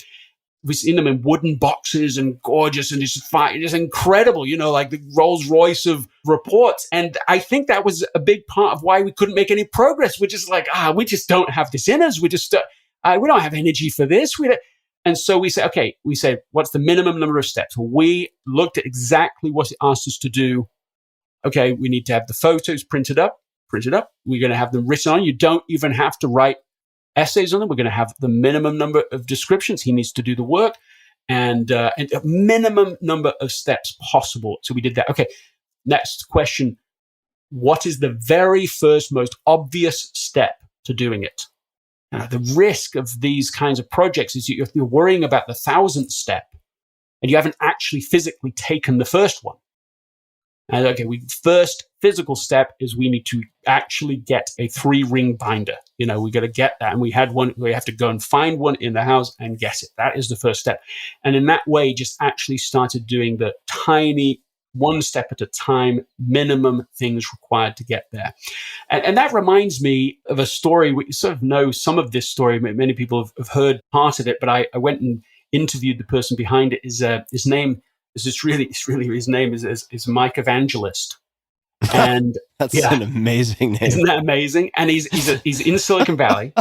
We've seen them in wooden boxes and gorgeous and just incredible, like the Rolls Royce of reports. And I think that was a big part of why we couldn't make any progress. We're just like, we just don't have this in us. We don't have energy for this. And so we said, what's the minimum number of steps? Well, we looked at exactly what it asked us to do. Okay, we need to have the photos printed up. We're going to have them written on. You don't even have to write essays on them. We're going to have the minimum number of descriptions. He needs to do the work and a minimum number of steps possible. So we did that. Okay, next question. What is the very first, most obvious step to doing it? The risk of these kinds of projects is you're worrying about the 1,000th step and you haven't actually physically taken the first one. And first physical step is we need to actually get a 3-ring binder. We got to get that. And we had one, we have to go and find one in the house and get it. That is the first step. And in that way, just actually started doing the tiny, one step at a time, minimum things required to get there. And that reminds me of a story. We sort of know some of this story. Many people have heard part of it, but I went and interviewed the person behind it. His name is Mike Evangelist. And that's an amazing name. Isn't that amazing? And he's in Silicon Valley.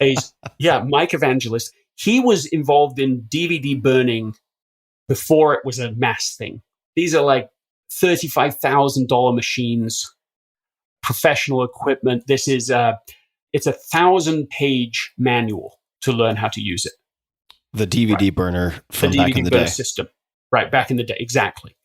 Mike Evangelist. He was involved in DVD burning before it was a mass thing. These are like $35,000 machines, professional equipment. This is it's a 1,000-page manual to learn how to use it. The DVD burner from back in the day. System. Right, back in the day, exactly.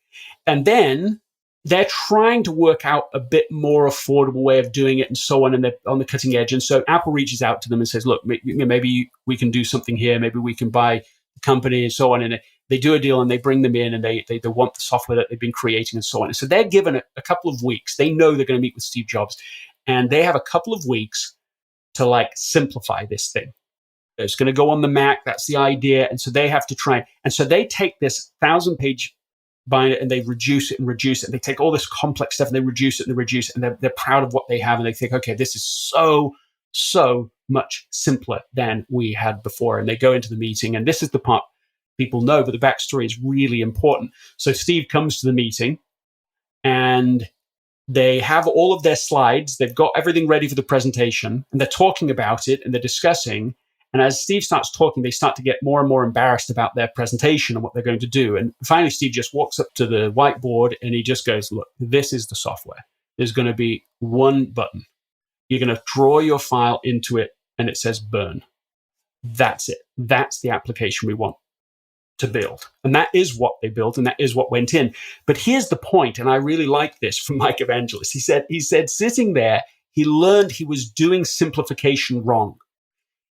And then they're trying to work out a bit more affordable way of doing it and so on, and they're on the cutting edge. And so Apple reaches out to them and says, look, maybe we can do something here. Maybe we can buy the company and so on. And they do a deal and they bring them in and they want the software that they've been creating and so on. And so they're given a couple of weeks. They know they're going to meet with Steve Jobs. And they have a couple of weeks to like simplify this thing. It's going to go on the Mac. That's the idea. And so they have to try. And so they take this 1,000-page binder and they reduce it and reduce it. And they take all this complex stuff and they reduce it and they reduce it. And they're proud of what they have. And they think, okay, this is so much simpler than we had before. And they go into the meeting. And this is the part people know, but the backstory is really important. So Steve comes to the meeting and they have all of their slides. They've got everything ready for the presentation and they're talking about it and they're discussing. And as Steve starts talking, they start to get more and more embarrassed about their presentation and what they're going to do. And finally, Steve just walks up to the whiteboard and he just goes, look, this is the software. There's going to be one button. You're going to draw your file into it and it says burn. That's it. That's the application we want to build. And that is what they built and that is what went in. But here's the point, and I really like this from Mike Evangelist. He said sitting there, he learned he was doing simplification wrong.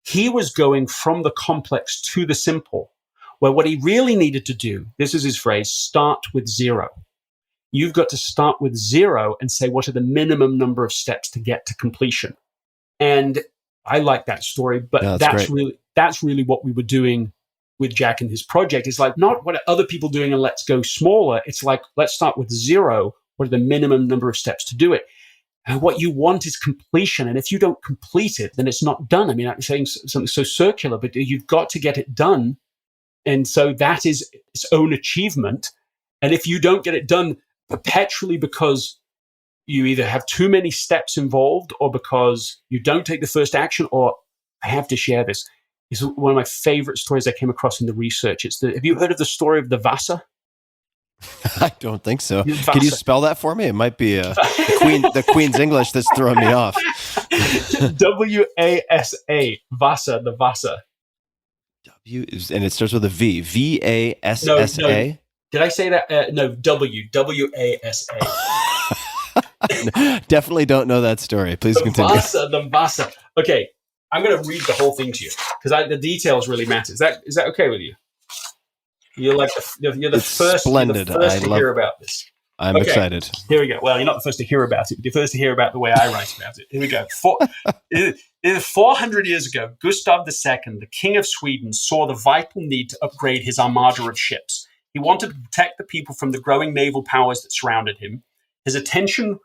He was going from the complex to the simple, where what he really needed to do, this is his phrase, start with zero. You've got to start with zero and say, what are the minimum number of steps to get to completion? And I like that story, but yeah, that's really what we were doing with Jack and his project. It's like not what are other people doing and let's go smaller. It's like, let's start with zero. What are the minimum number of steps to do it? And what you want is completion. And if you don't complete it, then it's not done. I mean, I'm saying something so circular, but you've got to get it done. And so that is its own achievement. And if you don't get it done perpetually because you either have too many steps involved or because you don't take the first action, or I have to share this. It's one of my favorite stories I came across in the research. Have you heard of the story of the Vasa? I don't think so. Vasa. Can you spell that for me? It might be the Queen's English that's throwing me off. W-A-S-A, Vasa, the Vasa. And it starts with a V. V-A-S-S-A? No. Did I say that? No, W-A-S-A. Definitely don't know that story. Please continue. The Vasa. Okay, I'm going to read the whole thing to you because the details really matter. Is that okay with you? You're like you're the first to hear about this. I'm excited. Here we go. Well, you're not the first to hear about it, but you're first to hear about the way I write about it. Here we go. 400 years ago, Gustav II, the King of Sweden, saw the vital need to upgrade his armada of ships. He wanted to protect the people from the growing naval powers that surrounded him. His attention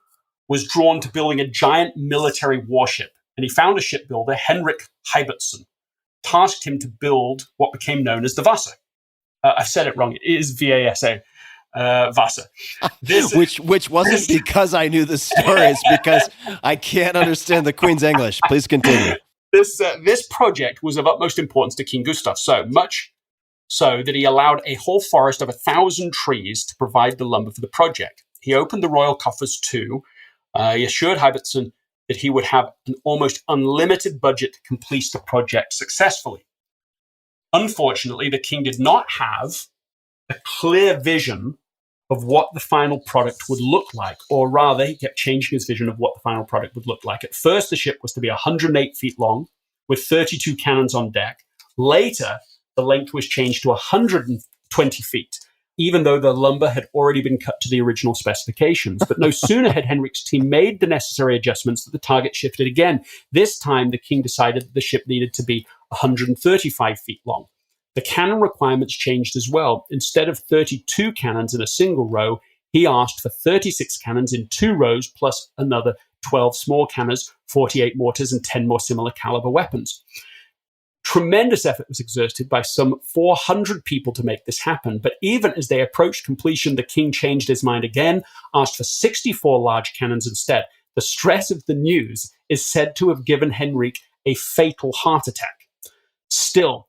was drawn to building a giant military warship, and he found a shipbuilder, Henrik Heibertson, tasked him to build what became known as the Vasa. I've said it wrong. It is V-A-S-A, Vasa. Which wasn't because I knew the story. It's because I can't understand the Queen's English. Please continue. This project was of utmost importance to King Gustav, so much so that he allowed a whole forest of 1,000 trees to provide the lumber for the project. He opened the royal coffers too. He assured Heibertson that he would have an almost unlimited budget to complete the project successfully. Unfortunately, the king did not have a clear vision of what the final product would look like, or rather, he kept changing his vision of what the final product would look like. At first, the ship was to be 108 feet long, with 32 cannons on deck. Later, the length was changed to 120 feet, even though the lumber had already been cut to the original specifications. But no sooner had Henrik's team made the necessary adjustments that the target shifted again. This time, the king decided that the ship needed to be 135 feet long. The cannon requirements changed as well. Instead of 32 cannons in a single row, he asked for 36 cannons in 2 rows, plus another 12 small cannons, 48 mortars, and 10 more similar caliber weapons. Tremendous effort was exerted by some 400 people to make this happen, but even as they approached completion, the king changed his mind again, asked for 64 large cannons instead. The stress of the news is said to have given Henrik a fatal heart attack. Still,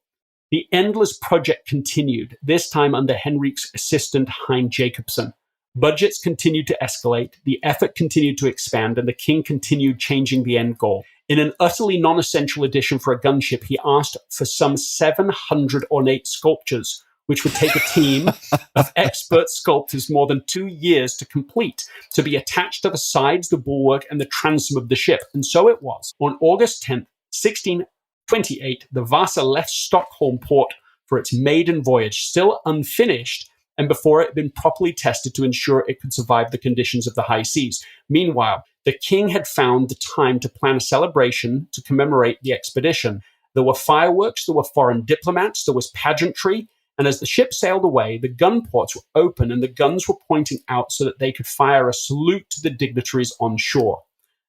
The endless project continued, this time under Henrik's assistant Hein Jacobsen. Budgets continued to escalate, the effort continued to expand, and the king continued changing the end goal. In an utterly non-essential addition for a gunship, he asked for some 700 ornate sculptures, which would take a team of expert sculptors more than 2 years to complete, to be attached to the sides, the bulwark, and the transom of the ship. And so it was. On August 10th, 1628, the Vasa left Stockholm port for its maiden voyage, still unfinished, and before it had been properly tested to ensure it could survive the conditions of the high seas. Meanwhile, the king had found the time to plan a celebration to commemorate the expedition. There were fireworks, there were foreign diplomats, there was pageantry, and as the ship sailed away, the gun ports were open and the guns were pointing out so that they could fire a salute to the dignitaries on shore.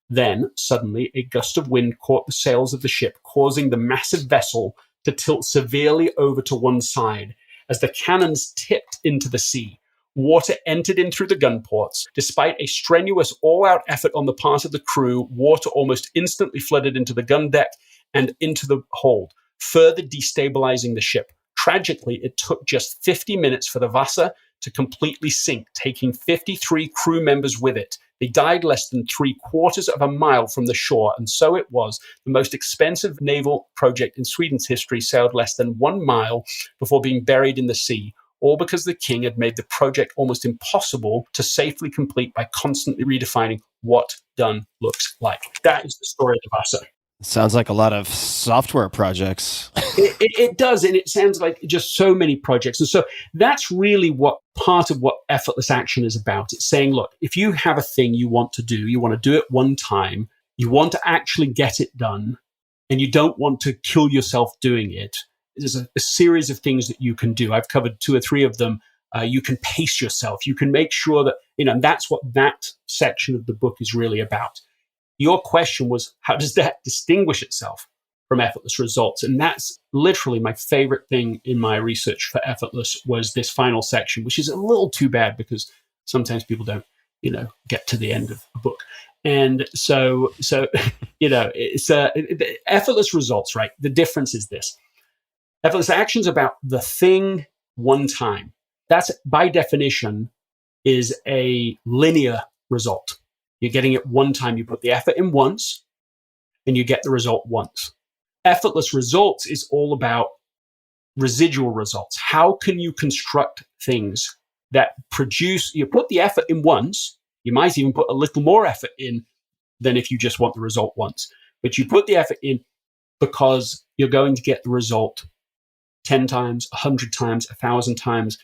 Then, suddenly, a gust of wind caught the sails of the ship, causing the massive vessel to tilt severely over to one side. As the cannons tipped into the sea, water entered in through the gun ports. Despite a strenuous, all-out effort on the part of the crew, water almost instantly flooded into the gun deck and into the hold, further destabilizing the ship. Tragically, it took just 50 minutes for the Vasa to completely sink, taking 53 crew members with it. They died less than 3/4 of a mile from the shore, and so it was. The most expensive naval project in Sweden's history sailed less than 1 mile before being buried in the sea, all because the king had made the project almost impossible to safely complete by constantly redefining what done looks like. That is the story of the Vasa. Sounds like a lot of software projects. It does, and it sounds like just so many projects. And so that's really what part of what effortless action is about. It's saying, look, if you have a thing you want to do it one time, you want to actually get it done, and you don't want to kill yourself doing it, there's a series of things that you can do. I've covered 2 or 3 of them. You can pace yourself. You can make sure that, and that's what that section of the book is really about. Your question was, how does that distinguish itself from effortless results? And that's literally my favorite thing in my research for Effortless was this final section, which is a little too bad because sometimes people don't, get to the end of a book. And so it's effortless results, right? The difference is this. Effortless action is about the thing one time. That's by definition is a linear result. You're getting it one time. You put the effort in once and you get the result once. Effortless results is all about residual results. How can you construct things that produce, you put the effort in once, you might even put a little more effort in than if you just want the result once. But you put the effort in because you're going to get the result 10 times, 100 times, 1,000 times.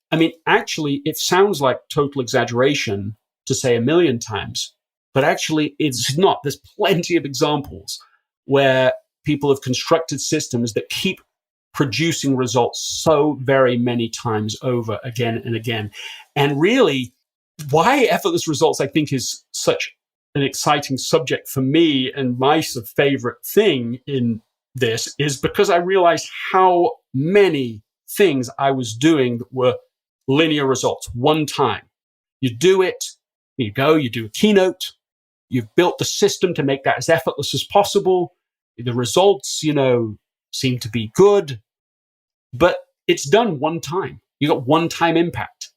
I mean, actually, it sounds like total exaggeration to say 1,000,000 times, but actually it's not. There's plenty of examples where people have constructed systems that keep producing results so very many times over again and again. And really, why effortless results, I think, is such an exciting subject for me and my sort of favorite thing in this is because I realized how many things I was doing that were linear results one time. You do it, you go, you do a keynote, you've built the system to make that as effortless as possible. The results, seem to be good, but it's done one time. You got one time impact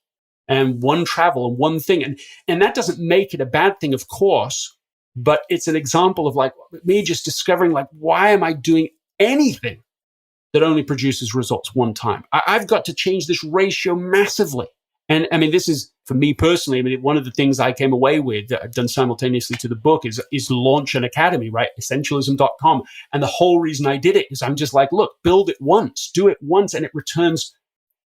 and one travel and one thing. And that doesn't make it a bad thing, of course, but it's an example of me just discovering why am I doing anything that only produces results one time? I've got to change this ratio massively. And I mean, this is, for me personally, one of the things I came away with that I've done simultaneously to the book is launch an academy, right? Essentialism.com. And the whole reason I did it is I'm just look, build it once, do it once, and it returns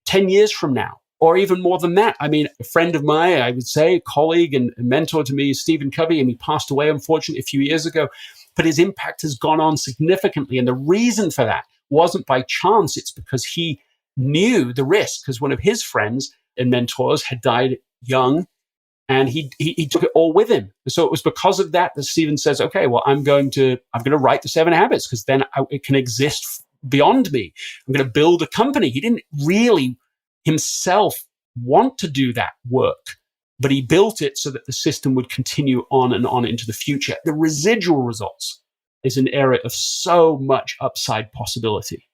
10 years from now, or even more than that. I mean, a friend of mine, I would say, a colleague and mentor to me is Stephen Covey, and he passed away, unfortunately, a few years ago. But his impact has gone on significantly. And the reason for that wasn't by chance. It's because he knew the risk, because one of his friends and mentors had died young, and he took it all with him. So it was because of that Stephen says, okay, well, I'm going to write the 7 Habits because then it can exist beyond me. I'm going to build a company. He didn't really himself want to do that work, but he built it so that the system would continue on and on into the future. The residual results is an area of so much upside possibility.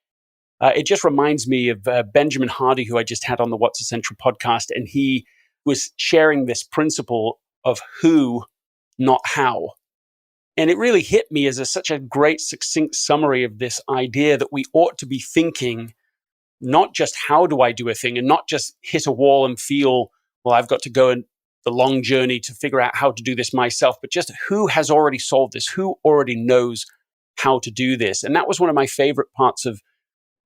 It just reminds me of Benjamin Hardy, who I just had on the What's Essential podcast, and he was sharing this principle of who, not how. And it really hit me as such a great, succinct summary of this idea that we ought to be thinking not just how do I do a thing and not just hit a wall and feel, well, I've got to go on the long journey to figure out how to do this myself, but just who has already solved this, who already knows how to do this. And that was one of my favorite parts of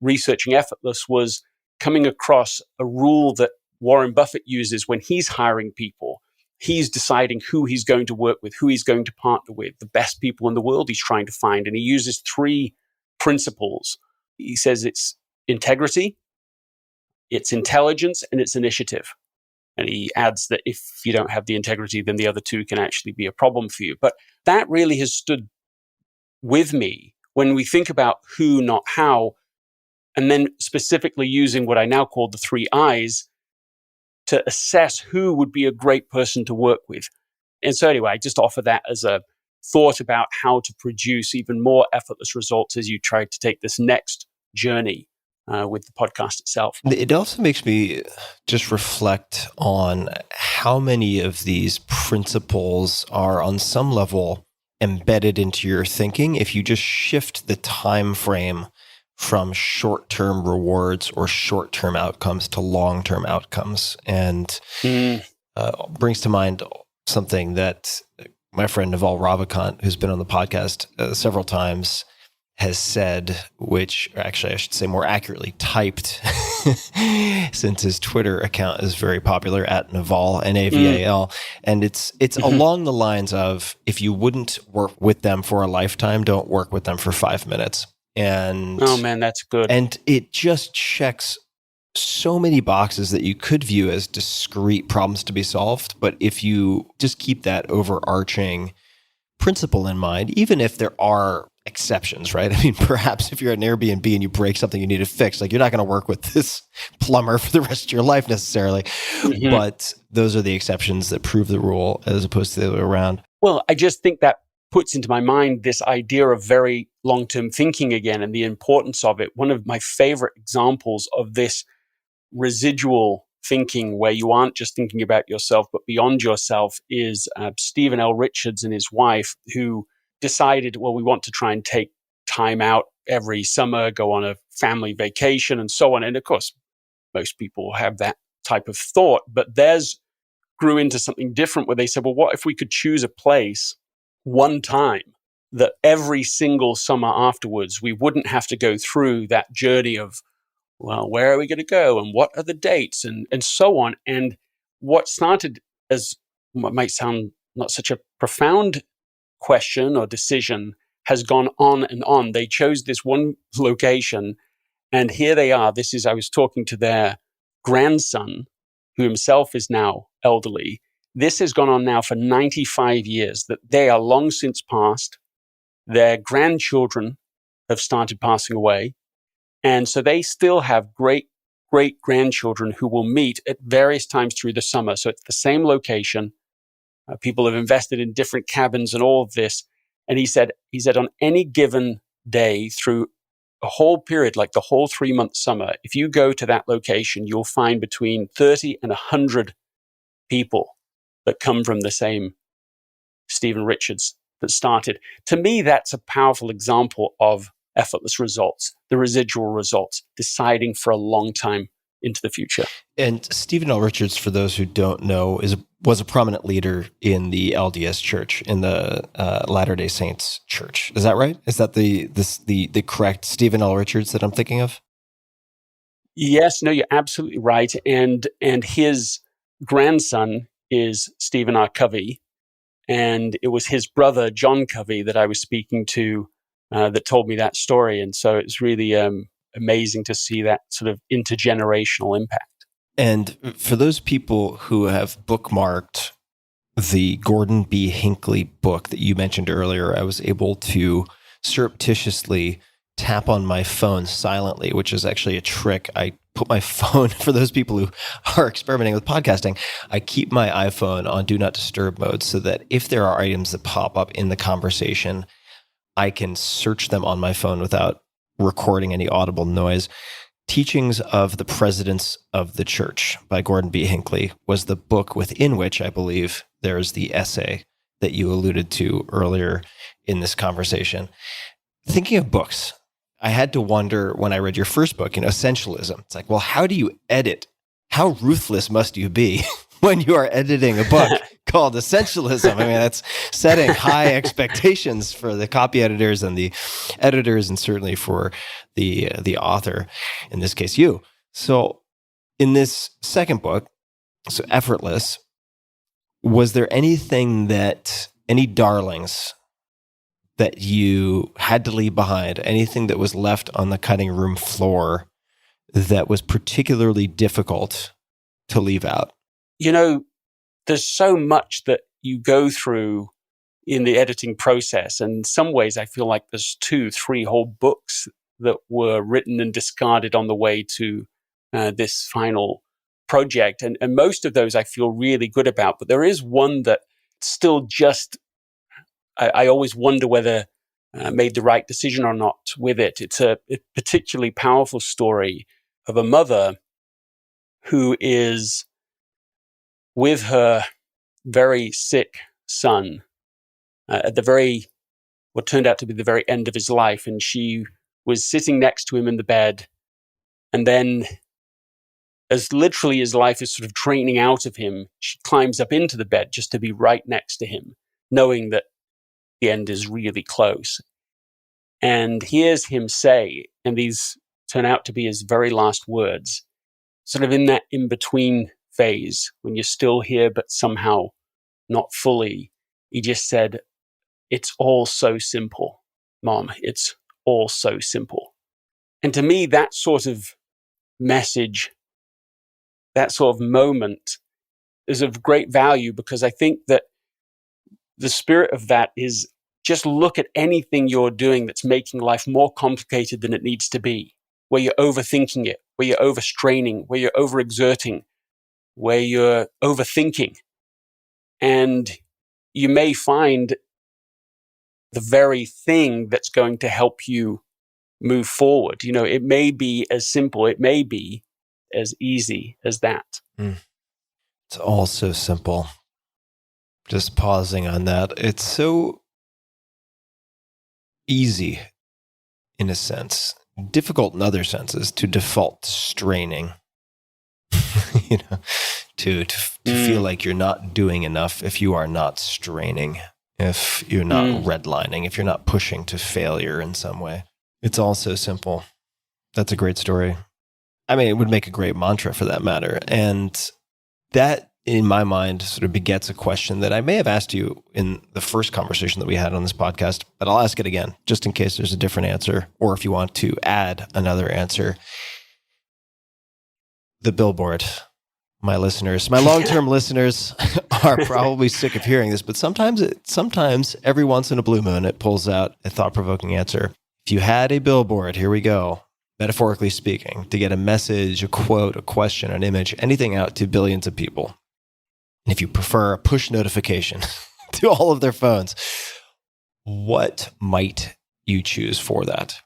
researching Effortless, was coming across a rule that Warren Buffett uses when he's hiring people. He's deciding who he's going to work with, who he's going to partner with, the best people in the world he's trying to find. And he uses 3 principles. He says it's integrity, it's intelligence, and it's initiative. And he adds that if you don't have the integrity, then the other 2 can actually be a problem for you. But that really has stood with me when we think about who, not how, and then specifically using what I now call the 3 I's to assess who would be a great person to work with. And so anyway, I just offer that as a thought about how to produce even more effortless results as you try to take this next journey with the podcast itself. It also makes me just reflect on how many of these principles are on some level embedded into your thinking if you just shift the time frame from short-term rewards or short-term outcomes to long-term outcomes. And brings to mind something that my friend Naval Ravikant, who's been on the podcast several times, has said, which actually I should say more accurately typed, since his Twitter account is very popular at Naval, Naval. And it's along the lines of, if you wouldn't work with them for a lifetime, don't work with them for 5 minutes. And oh man, that's good. And it just checks so many boxes that you could view as discrete problems to be solved. But if you just keep that overarching principle in mind, even if there are exceptions, right? I mean, perhaps if you're at an Airbnb and you break something you need to fix, like, you're not going to work with this plumber for the rest of your life necessarily. Mm-hmm. But those are the exceptions that prove the rule as opposed to the other way around. Well, I just think that puts into my mind this idea of very long-term thinking again and the importance of it. One of my favorite examples of this residual thinking, where you aren't just thinking about yourself, but beyond yourself, is Stephen L. Richards and his wife, who decided, well, we want to try and take time out every summer, go on a family vacation and so on. And of course, most people have that type of thought, but theirs grew into something different, where they said, well, what if we could choose a place one time that every single summer afterwards, we wouldn't have to go through that journey of, well, where are we going to go and what are the dates and so on. And what started as what might sound not such a profound question or decision has gone on and on. They chose this one location, and here they are. I was talking to their grandson, who himself is now elderly. This has gone on now for 95 years, that they are long since passed. Their grandchildren have started passing away. And so they still have great grandchildren who will meet at various times through the summer. So it's the same location. People have invested in different cabins and all of this. And he said on any given day through a whole period, like the whole 3-month summer, if you go to that location, you'll find between 30 and 100 people that come from the same Stephen Richards that started. To me, that's a powerful example of effortless results, the residual results, deciding for a long time into the future. And Stephen L. Richards, for those who don't know, was a prominent leader in the LDS Church, in the Latter-day Saints Church. Is that right? Is that the correct Stephen L. Richards that I'm thinking of? Yes, no, you're absolutely right. And his grandson is Stephen R. Covey, and it was his brother John Covey that I was speaking to that told me that story. And so it's really amazing to see that sort of intergenerational impact. And for those people who have bookmarked the Gordon B. Hinckley book that you mentioned earlier, I was able to surreptitiously tap on my phone silently, which is actually a trick. I put my phone, for those people who are experimenting with podcasting, I keep my iPhone on Do Not Disturb mode so that if there are items that pop up in the conversation, I can search them on my phone without recording any audible noise. Teachings of the Presidents of the Church by Gordon B. Hinckley was the book within which I believe there's the essay that you alluded to earlier in this conversation. Thinking of books, I had to wonder when I read your first book, Essentialism. It's like, well, how do you edit? How ruthless must you be when you are editing a book called Essentialism? I mean, that's setting high expectations for the copy editors and the editors, and certainly for the author, in this case, you. So in this second book, so Effortless, was there any darlings that you had to leave behind, anything that was left on the cutting room floor that was particularly difficult to leave out? There's so much that you go through in the editing process. And in some ways, I feel like there's 2-3 whole books that were written and discarded on the way to this final project. And most of those I feel really good about. But there is one that still just, I always wonder whether made the right decision or not with it. It's a particularly powerful story of a mother who is with her very sick son at what turned out to be the very end of his life. And she was sitting next to him in the bed. And then, as literally his life is sort of draining out of him, she climbs up into the bed just to be right next to him, knowing that the end is really close. And hears him say, and these turn out to be his very last words, sort of in that in-between phase, when you're still here but somehow not fully, he just said, "It's all so simple, Mom. It's all so simple." And to me, that sort of message, that sort of moment is of great value, because I think that the spirit of that is just look at anything you're doing that's making life more complicated than it needs to be, where you're overthinking it, where you're overstraining, where you're overexerting, where you're overthinking. And you may find the very thing that's going to help you move forward. It may be as simple, it may be as easy as that. It's all so simple. Just pausing on that. It's so easy in a sense, difficult in other senses, to default to straining. To feel like you're not doing enough if you are not straining, if you're not redlining, if you're not pushing to failure in some way. It's all so simple. That's a great story. I mean, it would make a great mantra for that matter. And that, in my mind, sort of begets a question that I may have asked you in the first conversation that we had on this podcast, but I'll ask it again, just in case there's a different answer, or if you want to add another answer. The billboard. My listeners, my long-term listeners are probably sick of hearing this, but sometimes every once in a blue moon, it pulls out a thought-provoking answer. If you had a billboard, here we go, metaphorically speaking, to get a message, a quote, a question, an image, anything out to billions of people, and if you prefer a push notification to all of their phones, what might you choose for that?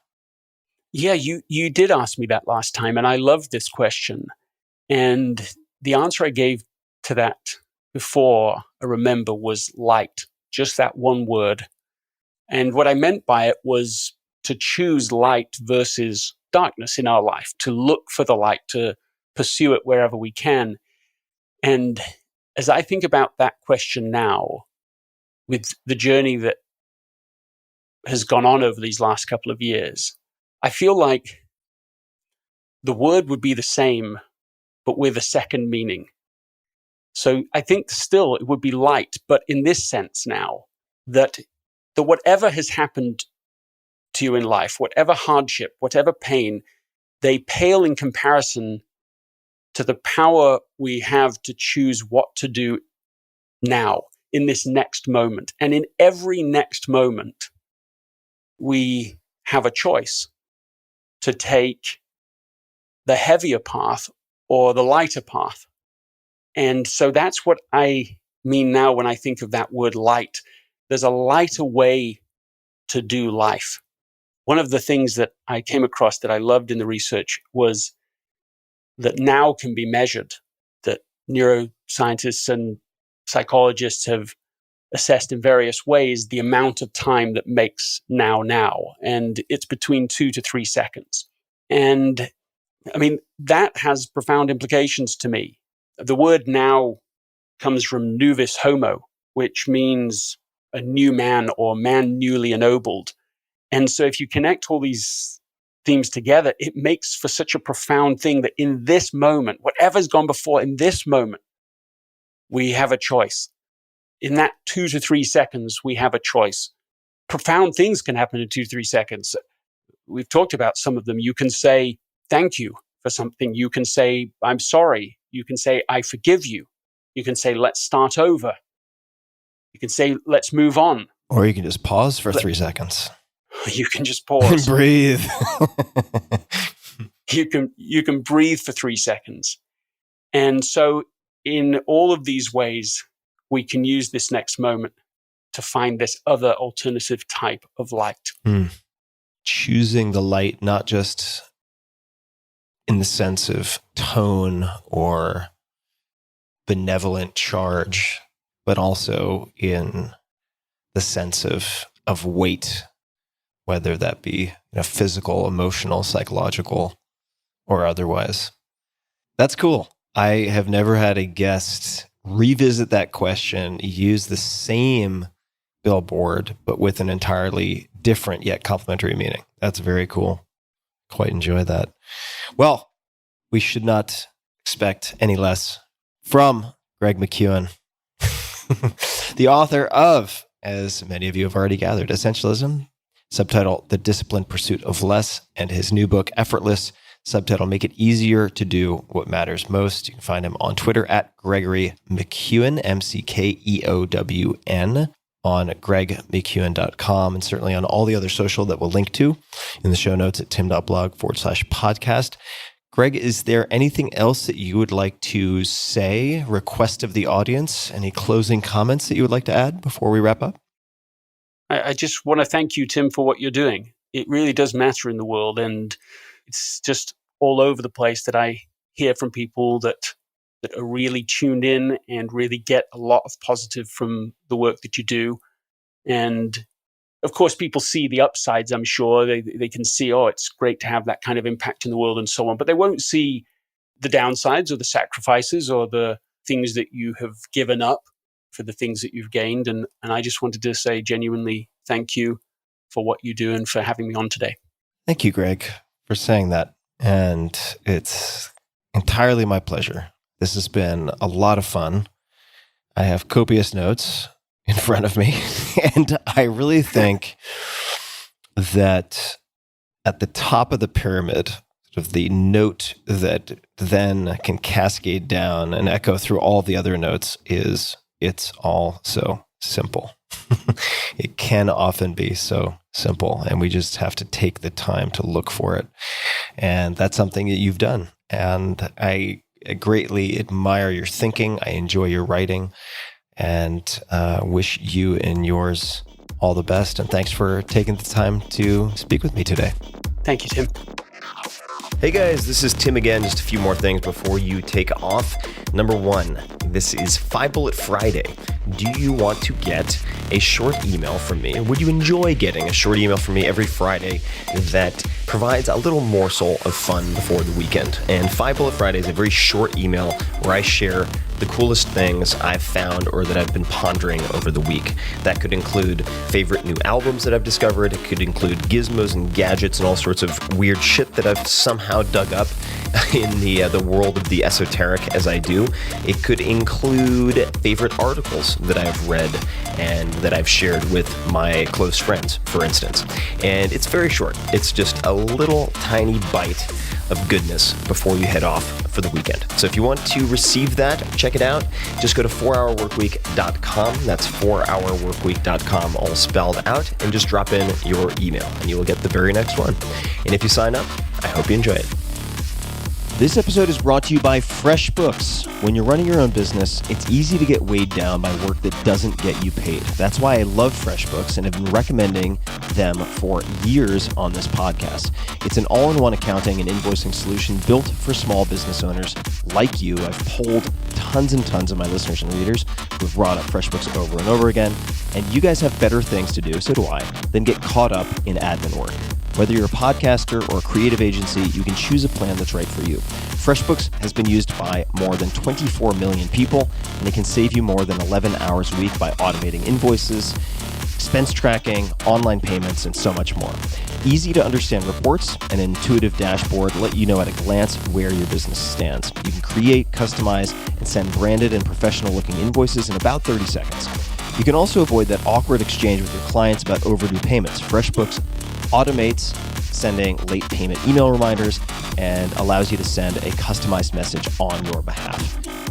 Yeah, you did ask me that last time, and I loved this question. And the answer I gave to that before, I remember, was light, just that one word. And what I meant by it was to choose light versus darkness in our life, to look for the light, to pursue it wherever we can. And as I think about that question now, with the journey that has gone on over these last couple of years, I feel like the word would be the same, but with a second meaning. So I think still it would be light, but in this sense now, that whatever has happened to you in life, whatever hardship, whatever pain, they pale in comparison to the power we have to choose what to do now, in this next moment. And in every next moment, we have a choice to take the heavier path or the lighter path. And so that's what I mean now when I think of that word light. There's a lighter way to do life. one of the things that I came across that I loved in the research was that now can be measured, that neuroscientists and psychologists have assessed in various ways the amount of time that makes now. And it's between 2 to 3 seconds. And I mean, that has profound implications to me. The word now comes from nuvis homo, which means a new man or man newly ennobled. And so if you connect all these themes together, it makes for such a profound thing that in this moment, whatever's gone before, in this moment, we have a choice. In that 2 to 3 seconds, we have a choice. Profound things can happen in 2 to 3 seconds. We've talked about some of them. You can say, thank you for something. You can say, I'm sorry. You can say, I forgive you. You can say, let's start over. You can say, let's move on. Or you can just pause for 3 seconds. You can just pause. Breathe. You can breathe for 3 seconds. And so in all of these ways, we can use this next moment to find this other alternative type of light. Choosing the light, not just in the sense of tone or benevolent charge, but also in the sense of weight, whether that be physical, emotional, psychological, or otherwise. That's cool. I have never had a guest revisit that question, use the same billboard, but with an entirely different yet complementary meaning. That's very cool. Quite enjoy that. Well, we should not expect any less from Greg McKeown, the author of, as many of you have already gathered, Essentialism, subtitle The Disciplined Pursuit of Less, and his new book, Effortless, subtitle Make It Easier to Do What Matters Most. You can find him on Twitter at Gregory McKeown, McKeown, on gregmckeown.com, and certainly on all the other social that we'll link to in the show notes at tim.blog/podcast. Greg, is there anything else that you would like to say, request of the audience? Any closing comments that you would like to add before we wrap up? I just want to thank you, Tim, for what you're doing. It really does matter in the world, and it's just all over the place that I hear from people that are really tuned in and really get a lot of positive from the work that you do. And of course, people see the upsides, I'm sure. They can see, oh, it's great to have that kind of impact in the world and so on, but they won't see the downsides or the sacrifices or the things that you have given up for the things that you've gained. And I just wanted to say genuinely thank you for what you do and for having me on today. Thank you, Greg, for saying that. And it's entirely my pleasure. This has been a lot of fun. I have copious notes in front of me, and I really think that at the top of the pyramid, sort of the note that then can cascade down and echo through all the other notes is it's all so simple. It can often be so simple, and we just have to take the time to look for it. And that's something that you've done. And I greatly admire your thinking. I enjoy your writing, and wish you and yours all the best. And thanks for taking the time to speak with me today. Thank you, Tim. Hey guys, this is Tim again. Just a few more things before you take off. Number one, this is 5 Bullet Friday. Do you want to get a short email from me? Would you enjoy getting a short email from me every Friday that provides a little morsel of fun before the weekend? And 5 Bullet Friday is a very short email where I share the coolest things I've found or that I've been pondering over the week. That could include favorite new albums that I've discovered. It could include gizmos and gadgets and all sorts of weird shit that I've somehow dug up in the world of the esoteric as I do. It could include favorite articles that I've read and that I've shared with my close friends, for instance. And it's very short. It's just a little tiny bite of goodness before you head off for the weekend. So if you want to receive that, check it out. Just go to 4hourworkweek.com. That's 4hourworkweek.com, all spelled out, and just drop in your email and you will get the very next one. And if you sign up, I hope you enjoy it. This episode is brought to you by FreshBooks. When you're running your own business, it's easy to get weighed down by work that doesn't get you paid. That's why I love FreshBooks and have been recommending them for years on this podcast. It's an all-in-one accounting and invoicing solution built for small business owners like you. I've polled tons and tons of my listeners and readers who have brought up FreshBooks over and over again, and you guys have better things to do, so do I, than get caught up in admin work. Whether you're a podcaster or a creative agency, you can choose a plan that's right for you. FreshBooks has been used by more than 24 million people, and it can save you more than 11 hours a week by automating invoices, expense tracking, online payments, and so much more. Easy to understand reports and an intuitive dashboard let you know at a glance where your business stands. You can create, customize, and send branded and professional-looking invoices in about 30 seconds. You can also avoid that awkward exchange with your clients about overdue payments. FreshBooks automates sending late payment email reminders and allows you to send a customized message on your behalf.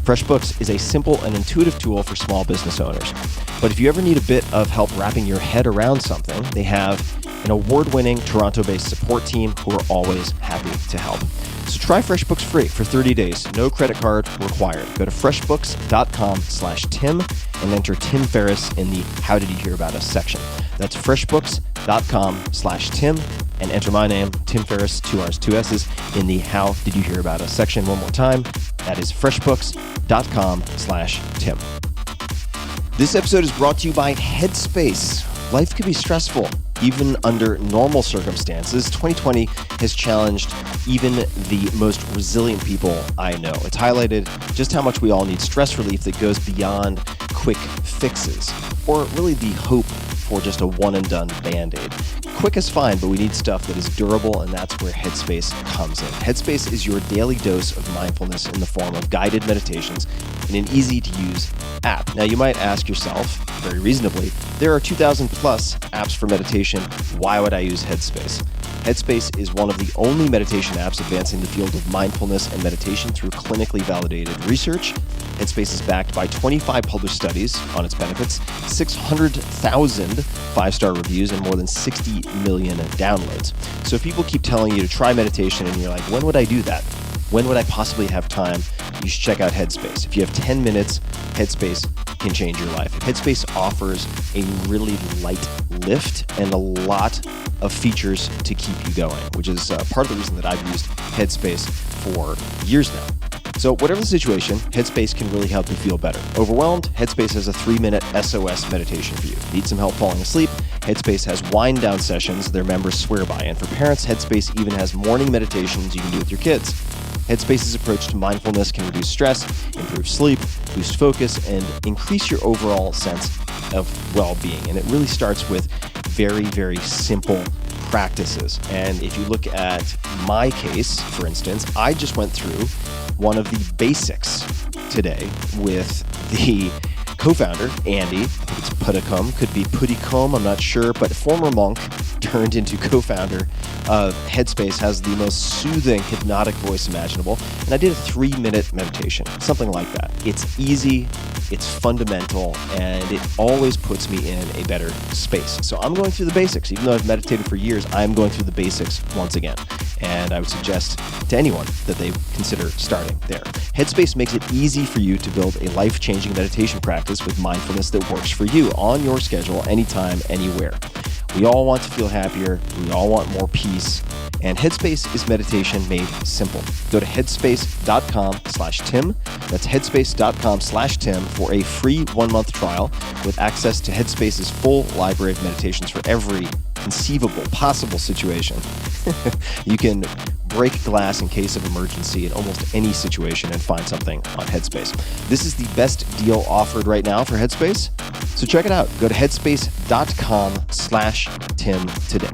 FreshBooks is a simple and intuitive tool for small business owners. But if you ever need a bit of help wrapping your head around something, they have an award-winning Toronto-based support team who are always happy to help. So try FreshBooks free for 30 days. No credit card required. Go to freshbooks.com/Tim and enter Tim Ferriss in the How Did You Hear About Us section. That's freshbooks.com/Tim and enter my name, Tim Ferriss, 2 R's, 2 S's, in the How Did You Hear About Us section. One more time. That is freshbooks.com/Tim. This episode is brought to you by Headspace. Life can be stressful, even under normal circumstances. 2020 has challenged even the most resilient people I know. It's highlighted just how much we all need stress relief that goes beyond quick fixes, or really the hope for just a one-and-done Band-Aid. Quick is fine, but we need stuff that is durable, and that's where Headspace comes in. Headspace is your daily dose of mindfulness in the form of guided meditations in an easy-to-use app. Now, you might ask yourself, very reasonably, there are 2,000 plus apps for meditation. Why would I use Headspace? Headspace is one of the only meditation apps advancing the field of mindfulness and meditation through clinically validated research. Headspace is backed by 25 published studies on its benefits, 600,000 five-star reviews, and more than 60 million downloads. So if people keep telling you to try meditation and you're like, when would I do that? When would I possibly have time? You should check out Headspace. If you have 10 minutes, Headspace can change your life. Headspace offers a really light lift and a lot of features to keep you going, which is part of the reason that I've used Headspace for years now. So whatever the situation, Headspace can really help you feel better. Overwhelmed? Headspace has a 3-minute SOS meditation for you. Need some help falling asleep? Headspace has wind down sessions their members swear by. And for parents, Headspace even has morning meditations you can do with your kids. Headspace's approach to mindfulness can reduce stress, improve sleep, boost focus, and increase your overall sense of well-being. And it really starts with very, very simple practices. And if you look at my case, for instance, I just went through one of the basics today with the co-founder, Andy. I think it's Putticombe, could be Putticombe, I'm not sure, but former monk turned into co-founder of Headspace, has the most soothing, hypnotic voice imaginable. And I did a 3-minute meditation, something like that. It's easy, it's fundamental, and it always puts me in a better space. So I'm going through the basics. Even though I've meditated for years, I'm going through the basics once again. And I would suggest to anyone that they consider starting there. Headspace makes it easy for you to build a life-changing meditation practice with mindfulness that works for you on your schedule, anytime, anywhere. We all want to feel happier. We all want more peace. And Headspace is meditation made simple. Go to headspace.com/Tim. That's headspace.com/Tim for a free 1-month trial with access to Headspace's full library of meditations for every conceivable, possible situation. You can break glass in case of emergency in almost any situation and find something on Headspace. This is the best deal offered right now for Headspace, so check it out. Go to headspace.com/Tim today.